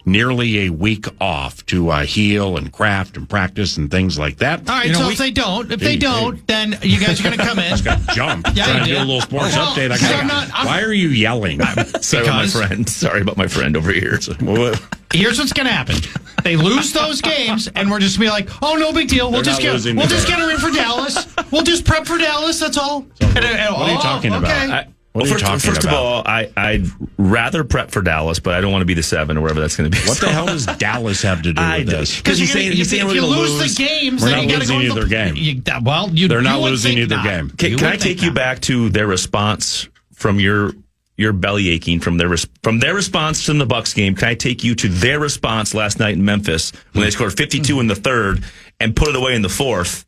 [SPEAKER 8] nearly a week off to heal and craft and practice and things like that.
[SPEAKER 7] All right, if they don't, then you guys are going to come in.
[SPEAKER 8] Just got jumped. Trying to do a little sports update. Why are you yelling?
[SPEAKER 5] Sorry about my friend over here.
[SPEAKER 7] Here's what's going to happen. They lose those games, and we're just going to be like, oh, no big deal. We'll just get her in for Dallas. We'll just prep for Dallas. That's all.
[SPEAKER 8] What are you talking about?
[SPEAKER 5] First of all, I'd rather prep for Dallas, but I don't want to be the 7 or whatever that's going to be.
[SPEAKER 8] What the hell does Dallas have to do with this?
[SPEAKER 7] Because he's saying
[SPEAKER 5] we're going to
[SPEAKER 7] lose the games,
[SPEAKER 8] we're
[SPEAKER 7] then
[SPEAKER 8] not
[SPEAKER 7] you got to go
[SPEAKER 8] losing either game.
[SPEAKER 7] They're
[SPEAKER 8] not losing either game.
[SPEAKER 5] Can I take you back to their response from your your belly aching from their response to the Bucs game, can I take you to their response last night in Memphis when they scored 52 in the third and put it away in the fourth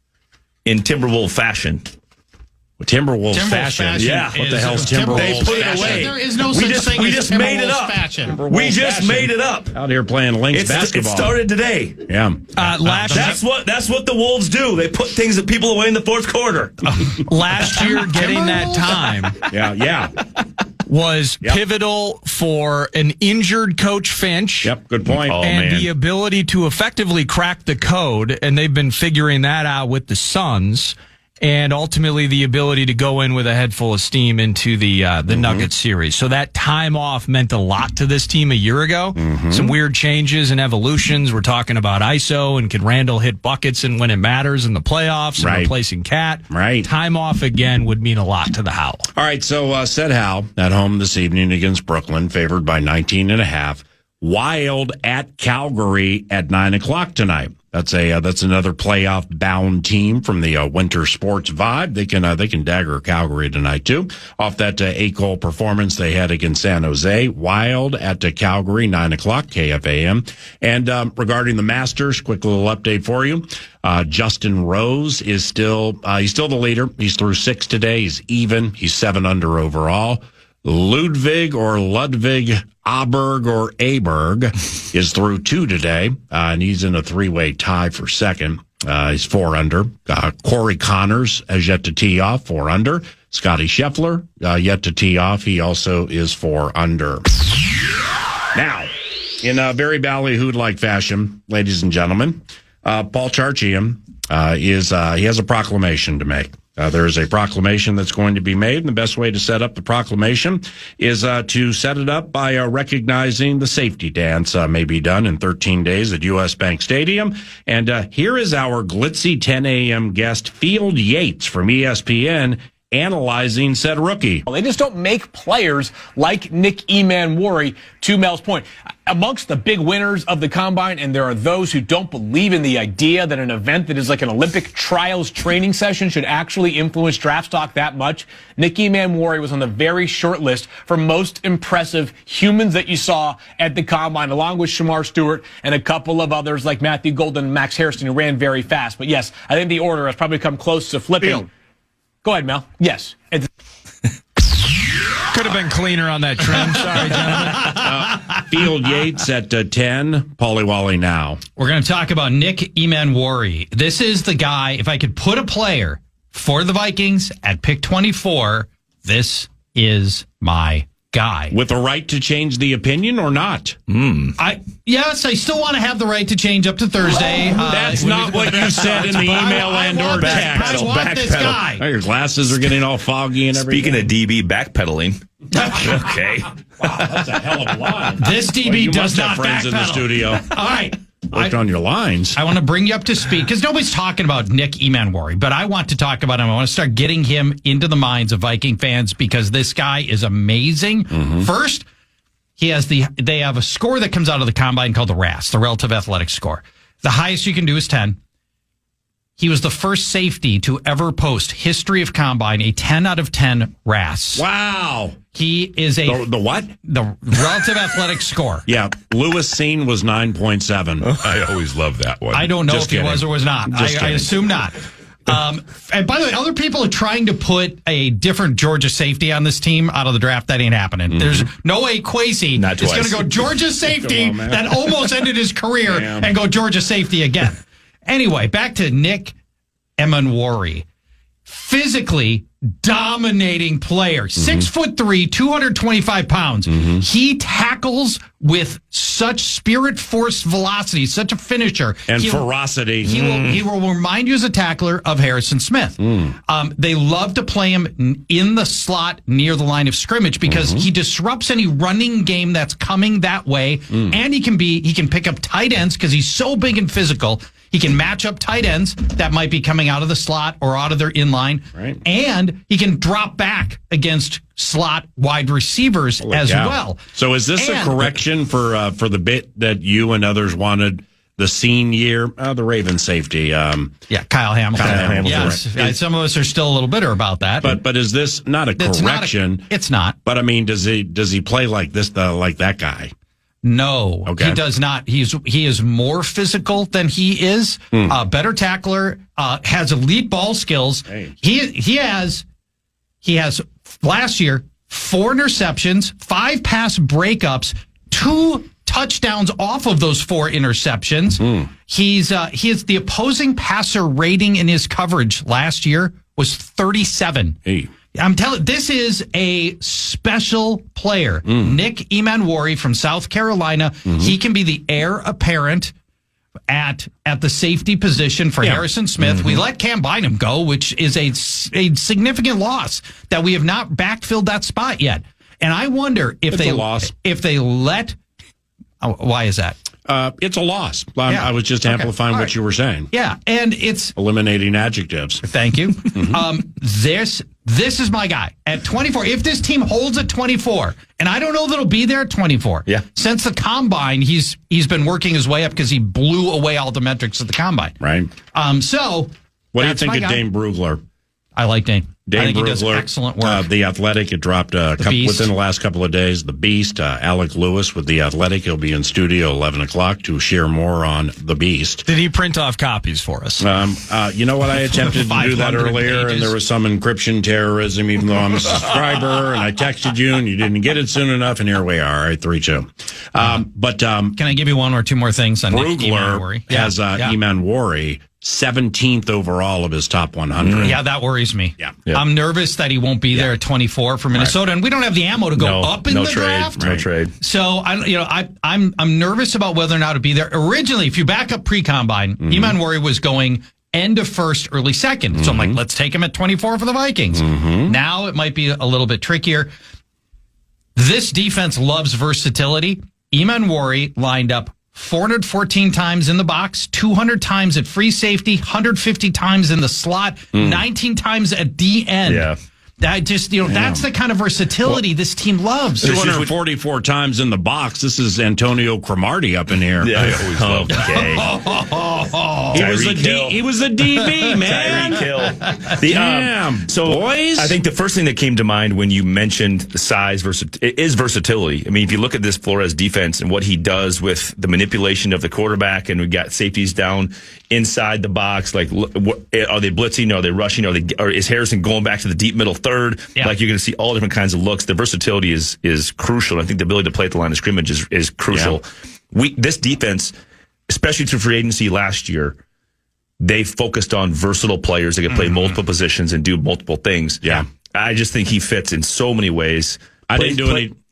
[SPEAKER 5] in Timberwolves fashion?
[SPEAKER 8] Timberwolves fashion.
[SPEAKER 5] Yeah.
[SPEAKER 8] What the hell's Timberwolves
[SPEAKER 5] They put
[SPEAKER 8] fashion?
[SPEAKER 5] it away.
[SPEAKER 7] There is no such thing as
[SPEAKER 5] made it
[SPEAKER 7] Timberwolves
[SPEAKER 5] up.
[SPEAKER 7] fashion.
[SPEAKER 5] We just made it up.
[SPEAKER 8] Out here playing links basketball.
[SPEAKER 5] It started today.
[SPEAKER 8] Yeah.
[SPEAKER 5] That's what the Wolves do. They put things that people away in the fourth quarter.
[SPEAKER 10] Last year, getting that time
[SPEAKER 8] Yeah.
[SPEAKER 10] was pivotal for an injured Coach Finch.
[SPEAKER 8] Yep. Good point.
[SPEAKER 10] And the ability to effectively crack the code, and they've been figuring that out with the Suns, and ultimately the ability to go in with a head full of steam into the Nuggets series. So that time off meant a lot to this team a year ago. Some weird changes and evolutions. We're talking about ISO and can Randall hit buckets and when it matters in the playoffs and replacing Cat.
[SPEAKER 8] Right.
[SPEAKER 10] Time off again would mean a lot to the Howl.
[SPEAKER 8] All right, so said Hal at home this evening against Brooklyn, favored by 19.5. Wild at Calgary at 9:00 tonight. That's another playoff bound team from the winter sports vibe. They can dagger Calgary tonight too. Off that 8-goal performance they had against San Jose. Wild at Calgary 9:00 KFAN. And regarding the Masters, quick little update for you. Justin Rose is he's still the leader. He's through 6 today. He's even. He's 7 under overall. Ludwig Aberg is through 2 today, and he's in a 3-way tie for second. He's 4 under. Corey Connors has yet to tee off, 4 under. Scotty Scheffler yet to tee off. He also is 4 under. Now, in a very ballyhooed-like fashion, ladies and gentlemen, Paul Charchian he has a proclamation to make. There is a proclamation that's going to be made, and the best way to set up the proclamation is to set it up by recognizing the safety dance may be done in 13 days at U.S. Bank Stadium. And here is our glitzy 10 a.m. guest, Field Yates from ESPN, analyzing said rookie.
[SPEAKER 12] They just don't make players like Nick Emanwori, to Mel's point. Amongst the big winners of the Combine, and there are those who don't believe in the idea that an event that is like an Olympic trials training session should actually influence draft stock that much. Nick Emanwori was on the very short list for most impressive humans that you saw at the Combine, along with Shamar Stewart and a couple of others like Matthew Golden and Max Hairston, who ran very fast. But yes, I think the order has probably come close to flipping. Go ahead, Mel. Yes.
[SPEAKER 10] Could have been cleaner on that trim. Sorry, gentlemen.
[SPEAKER 8] Field Yates at 10. Paulie Wally now.
[SPEAKER 7] We're going to talk about Nick Emanwori. This is the guy, if I could put a player for the Vikings at pick 24, this is my guy.
[SPEAKER 8] With a right to change the opinion or not?
[SPEAKER 7] Yes, I still want to have the right to change up to Thursday.
[SPEAKER 8] That's not what you said in the email and or text.
[SPEAKER 7] I want this guy.
[SPEAKER 8] Oh, your glasses are getting all foggy and everything.
[SPEAKER 5] Speaking of DB backpedaling. Okay.
[SPEAKER 8] Wow, that's a hell of a line.
[SPEAKER 7] This DB does not
[SPEAKER 8] friends in the
[SPEAKER 7] backpedal.
[SPEAKER 8] studio.
[SPEAKER 7] All right.
[SPEAKER 8] Worked on your lines.
[SPEAKER 7] I want to bring you up to speed because nobody's talking about Nick Emanwori, but I want to talk about him. I want to start getting him into the minds of Viking fans because this guy is amazing. First, they have a score that comes out of the Combine called the RAS, the Relative Athletic Score. The highest you can do is 10. He was the first safety to ever post history of Combine, a 10 out of 10 RAS.
[SPEAKER 8] Wow.
[SPEAKER 7] He is
[SPEAKER 8] the what?
[SPEAKER 7] The Relative Athletic Score.
[SPEAKER 8] Yeah. Lewis Seen was 9.7.
[SPEAKER 2] I always love that one.
[SPEAKER 7] I don't know
[SPEAKER 8] Just
[SPEAKER 7] if
[SPEAKER 8] kidding.
[SPEAKER 7] he was or was not. I assume not. And by the way, other people are trying to put a different Georgia safety on this team out of the draft. That ain't happening. There's no way Kwesi is going to go Georgia safety that almost ended his career and go Georgia safety again. Anyway, back to Nick Emanwori. Physically dominating player. 6'3", 225 pounds. He tackles with such spirit, force, velocity, such a finisher.
[SPEAKER 8] And ferocity.
[SPEAKER 7] He will remind you as a tackler of Harrison Smith. They love to play him in the slot near the line of scrimmage because he disrupts any running game that's coming that way. And he can pick up tight ends because he's so big and physical. He can match up tight ends that might be coming out of the slot or out of their inline.
[SPEAKER 8] Right.
[SPEAKER 7] And he can drop back against slot wide receivers as well.
[SPEAKER 8] So is this a correction for the bit that you and others wanted the scene year. The Ravens safety.
[SPEAKER 7] Kyle Hamilton. Yes. Some of us are still a little bitter about that.
[SPEAKER 8] But is this not a correction?
[SPEAKER 7] It's not.
[SPEAKER 8] But I mean, does he play like this, like that guy?
[SPEAKER 7] No,
[SPEAKER 8] okay.
[SPEAKER 7] He does not. He is more physical than he is. Better tackler. Has elite ball skills.
[SPEAKER 8] Hey.
[SPEAKER 7] He has last year 4 interceptions, 5 pass breakups, 2 touchdowns off of those 4 interceptions. He is the opposing passer rating in his coverage last year was 37.
[SPEAKER 8] Hey.
[SPEAKER 7] I'm telling, this is a special player. Nick Emanwari from South Carolina. He can be the heir apparent at the safety position for Harrison Smith. We let Cam Bynum go, which is a significant loss that we have not backfilled that spot yet. And I wonder if they let. Oh, why is that?
[SPEAKER 8] It's a loss. I was just amplifying what you were saying.
[SPEAKER 7] Yeah, and it's
[SPEAKER 8] eliminating adjectives.
[SPEAKER 7] Thank you. This is my guy at 24. If this team holds at 24, and I don't know that he'll be there at 24.
[SPEAKER 5] Yeah.
[SPEAKER 7] Since the combine, he's been working his way up because he blew away all the metrics of the combine.
[SPEAKER 8] Right.
[SPEAKER 7] So
[SPEAKER 8] what do you think of Dane Brugler?
[SPEAKER 7] I like Dane. I think
[SPEAKER 8] Brugler,
[SPEAKER 7] he does excellent work.
[SPEAKER 8] The Athletic, it dropped within the last couple of days. The Beast, Alec Lewis with The Athletic. He'll be in studio 11 o'clock to share more on The Beast.
[SPEAKER 10] Did he print off copies for us?
[SPEAKER 8] You know what? I attempted to do that earlier, and there was some encryption terrorism, even though I'm a subscriber, and I texted you, and you didn't get it soon enough, and here we are. All right, 3-2.
[SPEAKER 7] Can I give you one or two more things on
[SPEAKER 8] Brugler has Emanwari 17th overall of his top 100.
[SPEAKER 7] Yeah, that worries me.
[SPEAKER 8] Yeah.
[SPEAKER 7] I'm nervous that he won't be there at 24 for Minnesota, and we don't have the ammo to go up in the draft.
[SPEAKER 5] No trade.
[SPEAKER 7] So I'm nervous about whether or not to be there. Originally, if you back up pre-combine, Emanwari was going end of first, early second. So I'm like, let's take him at 24 for the Vikings. Now it might be a little bit trickier. This defense loves versatility. Emanwari lined up 414 times in the box, 200 times at free safety, 150 times in the slot, 19 times at the end.
[SPEAKER 5] Yeah.
[SPEAKER 7] That just, that's the kind of versatility this team loves.
[SPEAKER 8] 244 times in the box. This is Antonio Cromartie up in here.
[SPEAKER 5] Yeah. Okay.
[SPEAKER 8] He was a DB, man.
[SPEAKER 5] Damn.
[SPEAKER 8] Boys.
[SPEAKER 5] I think the first thing that came to mind when you mentioned the size is versatility. I mean, if you look at this Flores defense and what he does with the manipulation of the quarterback, and we got safeties down inside the box, like, are they blitzing? Are they rushing? Or is Harrison going back to the deep middle third?
[SPEAKER 7] Yeah.
[SPEAKER 5] Like, you're going to see all different kinds of looks. The versatility is crucial. I think the ability to play at the line of scrimmage is crucial. Yeah. This defense, especially through free agency last year, they focused on versatile players that can play multiple positions and do multiple things.
[SPEAKER 8] Yeah.
[SPEAKER 5] I just think he fits in so many ways.
[SPEAKER 8] Go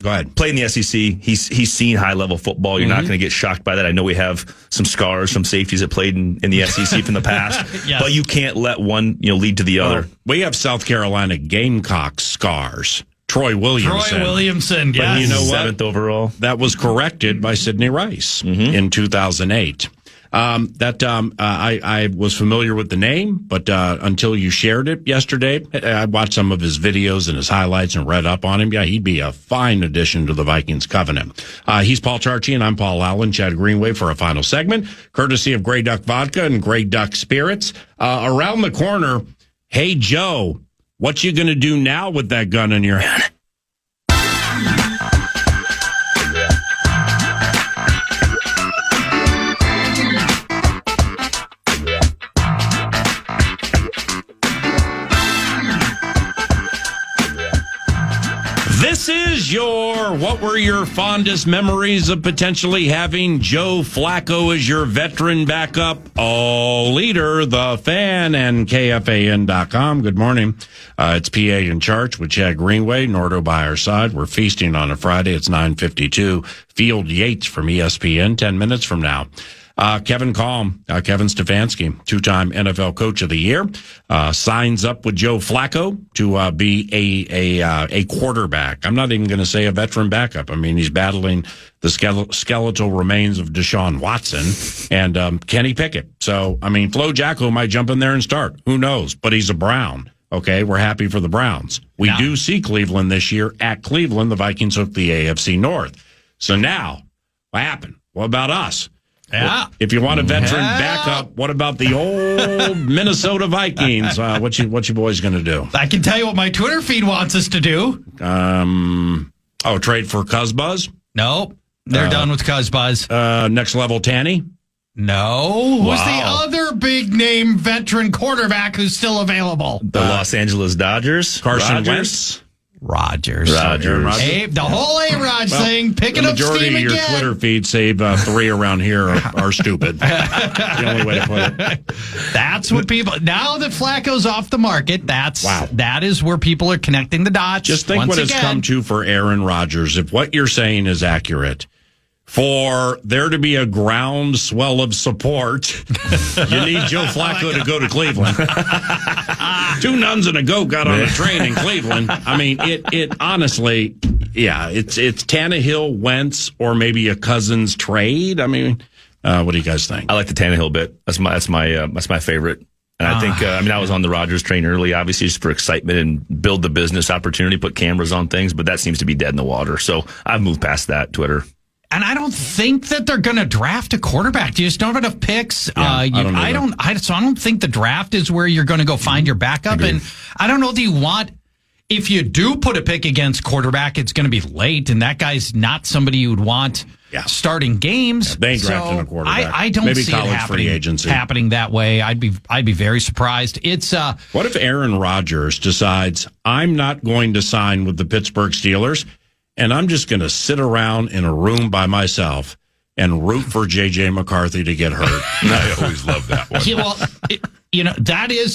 [SPEAKER 8] ahead.
[SPEAKER 5] Play in the SEC. He's seen high level football. You're not going to get shocked by that. I know we have some scars from safeties that played in the SEC from the past, but you can't let one lead to the other.
[SPEAKER 8] We have South Carolina Gamecock scars. Troy Williamson.
[SPEAKER 7] Yes.
[SPEAKER 8] But you know what?
[SPEAKER 5] 7th overall.
[SPEAKER 8] That was corrected by Sidney Rice in 2008. I was familiar with the name, but until you shared it yesterday, I watched some of his videos and his highlights and read up on him. Yeah, he'd be a fine addition to the Vikings covenant. He's Paul Charchi, and I'm Paul Allen. Chad Greenway for a final segment, courtesy of Grey Duck Vodka and Grey Duck Spirits. Around the corner, hey, Joe, what you going to do now with that gun in your hand? This is what were your fondest memories of potentially having Joe Flacco as your veteran backup? All leader, the fan, and KFAN.com. Good morning. It's PA and Charch with Chad Greenway, Nordo by our side. We're feasting on a Friday. It's 9:52. Field Yates from ESPN, 10 minutes from now. Kevin Stefanski, two-time NFL Coach of the Year, signs up with Joe Flacco to be a quarterback. I'm not even going to say a veteran backup. I mean, he's battling the skeletal remains of Deshaun Watson and Kenny Pickett. So, I mean, Flo Jacko might jump in there and start. Who knows? But he's a Brown. Okay, we're happy for the Browns. We do see Cleveland this year. At Cleveland, the Vikings hooked the AFC North. So now, what happened? What about us?
[SPEAKER 7] Yeah.
[SPEAKER 8] If you want a veteran backup, what about the old Minnesota Vikings? What you boys going to do?
[SPEAKER 7] I can tell you what my Twitter feed wants us to do.
[SPEAKER 8] Trade for Cuzbuzz?
[SPEAKER 7] Nope. They're done with Cuzbuzz.
[SPEAKER 8] Next level Tanny?
[SPEAKER 7] No. Who's the other big name veteran quarterback who's still available?
[SPEAKER 5] The Los Angeles Dodgers.
[SPEAKER 8] Carson Wentz?
[SPEAKER 7] Rodgers.
[SPEAKER 8] Hey,
[SPEAKER 7] the whole A-Rod thing, picking up steam again.
[SPEAKER 8] The majority of your Twitter feed say 3 around here are stupid. The only way to put it.
[SPEAKER 7] That's what people, now that Flacco's off the market, that is where people are connecting the dots.
[SPEAKER 8] Just think what it's come to for Aaron Rodgers. If what you're saying is accurate, for there to be a groundswell of support, you need Joe Flacco to go to Cleveland. 2 nuns and a goat got on a train in Cleveland. I mean, it honestly, it's Tannehill, Wentz, or maybe a Cousins trade. I mean, what do you guys think?
[SPEAKER 5] I like the Tannehill bit. That's my favorite. And I think, I was on the Rodgers train early, obviously, just for excitement and build the business opportunity, put cameras on things, but that seems to be dead in the water. So I've moved past that, Twitter.
[SPEAKER 7] And I don't think that they're going to draft a quarterback. You just don't have enough picks. I don't think the draft is where you're going to go find your backup.
[SPEAKER 5] Agreed.
[SPEAKER 7] And I don't know if you do put a pick against quarterback, it's going to be late. And that guy's not somebody you would want starting games.
[SPEAKER 8] They ain't drafting a quarterback.
[SPEAKER 7] I don't
[SPEAKER 8] maybe
[SPEAKER 7] see
[SPEAKER 8] college
[SPEAKER 7] it
[SPEAKER 8] free agency
[SPEAKER 7] happening that way. I'd be very surprised. It's
[SPEAKER 8] what if Aaron Rodgers decides I'm not going to sign with the Pittsburgh Steelers? And I'm just going to sit around in a room by myself and root for J.J. McCarthy to get hurt.
[SPEAKER 2] I always love that one.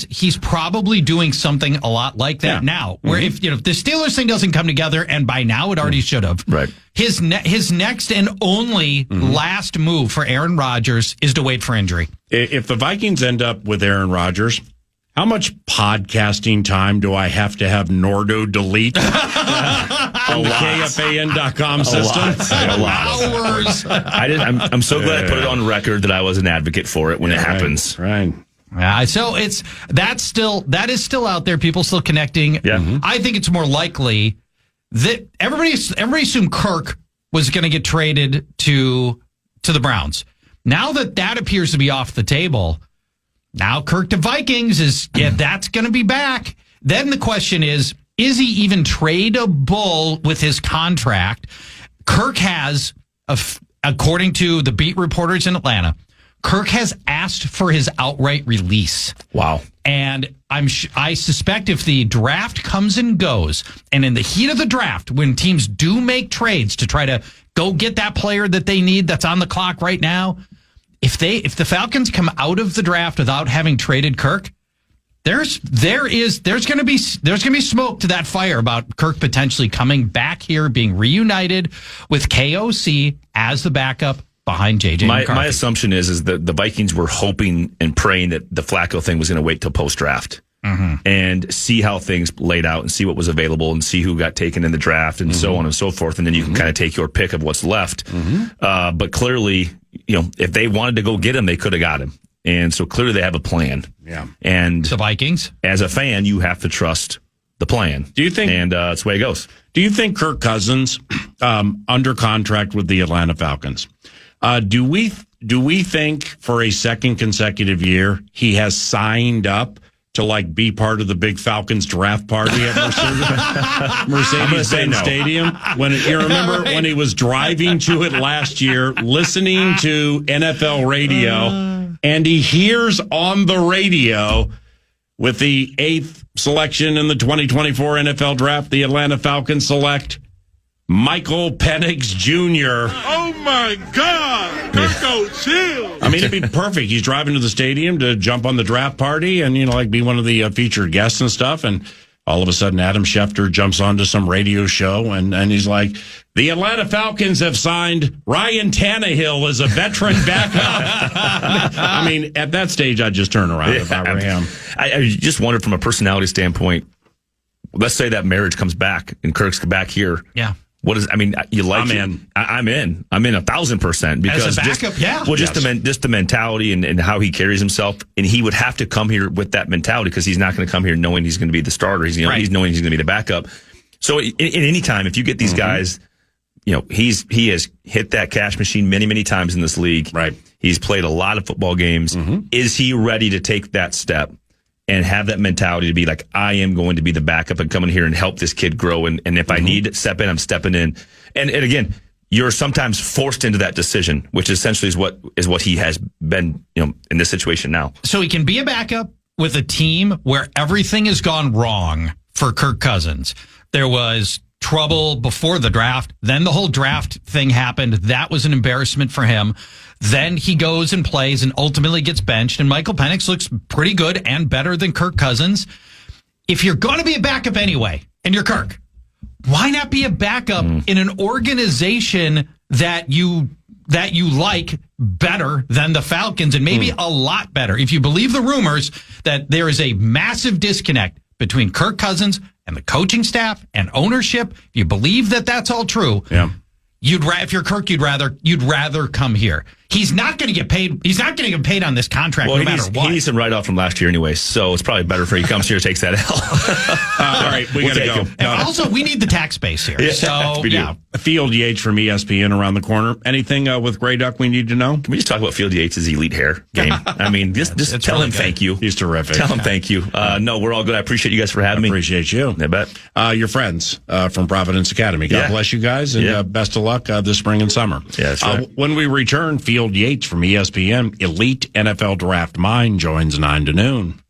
[SPEAKER 7] He's probably doing something a lot like that now. Where if the Steelers thing doesn't come together, and by now it already should have.
[SPEAKER 5] Right.
[SPEAKER 7] His next and only last move for Aaron Rodgers is to wait for injury.
[SPEAKER 8] If the Vikings end up with Aaron Rodgers, how much podcasting time do I have to have Nordo delete on the KFAN.com system?
[SPEAKER 5] A lot.
[SPEAKER 7] Hours.
[SPEAKER 5] I'm so glad I put it on record that I was an advocate for it when it happens.
[SPEAKER 8] Right.
[SPEAKER 7] So that is still out there. People still connecting.
[SPEAKER 5] Yeah.
[SPEAKER 7] I think it's more likely that everybody assumed Kirk was going to get traded to the Browns. Now that appears to be off the table. Now Kirk to Vikings that's going to be back. Then the question is he even tradable with his contract? Kirk has, according to the beat reporters in Atlanta, Kirk has asked for his outright release.
[SPEAKER 5] Wow.
[SPEAKER 7] And I suspect if the draft comes and goes, and in the heat of the draft, when teams do make trades to try to go get that player that they need that's on the clock right now, if the Falcons come out of the draft without having traded Kirk, there's going to be smoke to that fire about Kirk potentially coming back here, being reunited with KOC as the backup behind JJ McCarthy.
[SPEAKER 5] My assumption is that the Vikings were hoping and praying that the Flacco thing was going to wait till post draft and see how things laid out and see what was available and see who got taken in the draft and so on and so forth, and then you can kind of take your pick of what's left. But clearly, if they wanted to go get him, they could have got him. And so clearly they have a plan.
[SPEAKER 8] Yeah.
[SPEAKER 5] And
[SPEAKER 7] the Vikings,
[SPEAKER 5] as a fan, you have to trust the plan.
[SPEAKER 8] Do you think?
[SPEAKER 5] And that's the way it goes.
[SPEAKER 8] Do you think Kirk Cousins, under contract with the Atlanta Falcons, do we think for a second consecutive year he has signed up to be part of the big Falcons draft party at Mercedes-Benz Stadium? You remember when he was driving to it last year, listening to NFL radio, and he hears on the radio with the 8th selection in the 2024 NFL draft, the Atlanta Falcons select Michael Penix Jr.
[SPEAKER 2] Oh my God! Kirko, chill.
[SPEAKER 8] I mean, it'd be perfect. He's driving to the stadium to jump on the draft party and, be one of the featured guests and stuff. And all of a sudden, Adam Schefter jumps onto some radio show and he's like, the Atlanta Falcons have signed Ryan Tannehill as a veteran backup. I mean, at that stage, I'd just turn around if I were him.
[SPEAKER 5] I just wondered from a personality standpoint, let's say that marriage comes back and Kirk's back here.
[SPEAKER 7] Yeah.
[SPEAKER 5] What is? I mean, you like?
[SPEAKER 8] I'm in.
[SPEAKER 5] I'm in 1,000% because
[SPEAKER 7] as a backup,
[SPEAKER 5] just the mentality and how he carries himself, and he would have to come here with that mentality because he's not going to come here knowing he's going to be the starter. He's knowing he's going to be the backup. So in any time, if you get these guys he has hit that cash machine many, many times in this league.
[SPEAKER 8] Right.
[SPEAKER 5] He's played a lot of football games. Mm-hmm. Is he ready to take that step and have that mentality to be like, I am going to be the backup and come in here and help this kid grow? And if I need to step in, I'm stepping in. And again, you're sometimes forced into that decision, which essentially is what he has been, in this situation now.
[SPEAKER 7] So he can be a backup with a team where everything has gone wrong for Kirk Cousins. There was trouble before the draft. Then the whole draft thing happened. That was an embarrassment for him. Then he goes and plays and ultimately gets benched. And Michael Penix looks pretty good and better than Kirk Cousins. If you're going to be a backup anyway, and you're Kirk, why not be a backup in an organization that you like better than the Falcons, and maybe a lot better? If you believe the rumors that there is a massive disconnect between Kirk Cousins and the coaching staff and ownership, if you believe that that's all true, if you're Kirk, you'd rather come here. He's not going to get paid. He's not going to get paid on this contract no matter what.
[SPEAKER 5] He needs some write-off from last year anyway, so it's probably better for he comes here, takes that L.
[SPEAKER 8] All right, we got to go.
[SPEAKER 7] And also, we need the tax base here.
[SPEAKER 8] Field Yates from ESPN around the corner. Anything with Grey Duck we need to know?
[SPEAKER 5] Can we just talk about Field Yates' elite hair game? I mean, just tell
[SPEAKER 7] really
[SPEAKER 5] him
[SPEAKER 7] good.
[SPEAKER 5] Thank you.
[SPEAKER 8] He's terrific.
[SPEAKER 5] Tell him thank you. No, we're all good. I appreciate you guys for having me.
[SPEAKER 8] Appreciate you.
[SPEAKER 5] I bet.
[SPEAKER 8] Your friends from Providence Academy. God bless you guys, and best of luck this spring and summer.
[SPEAKER 5] Yeah, that's right.
[SPEAKER 8] When we return, Field Yates from ESPN, Elite NFL Draft Mind, joins 9 to noon.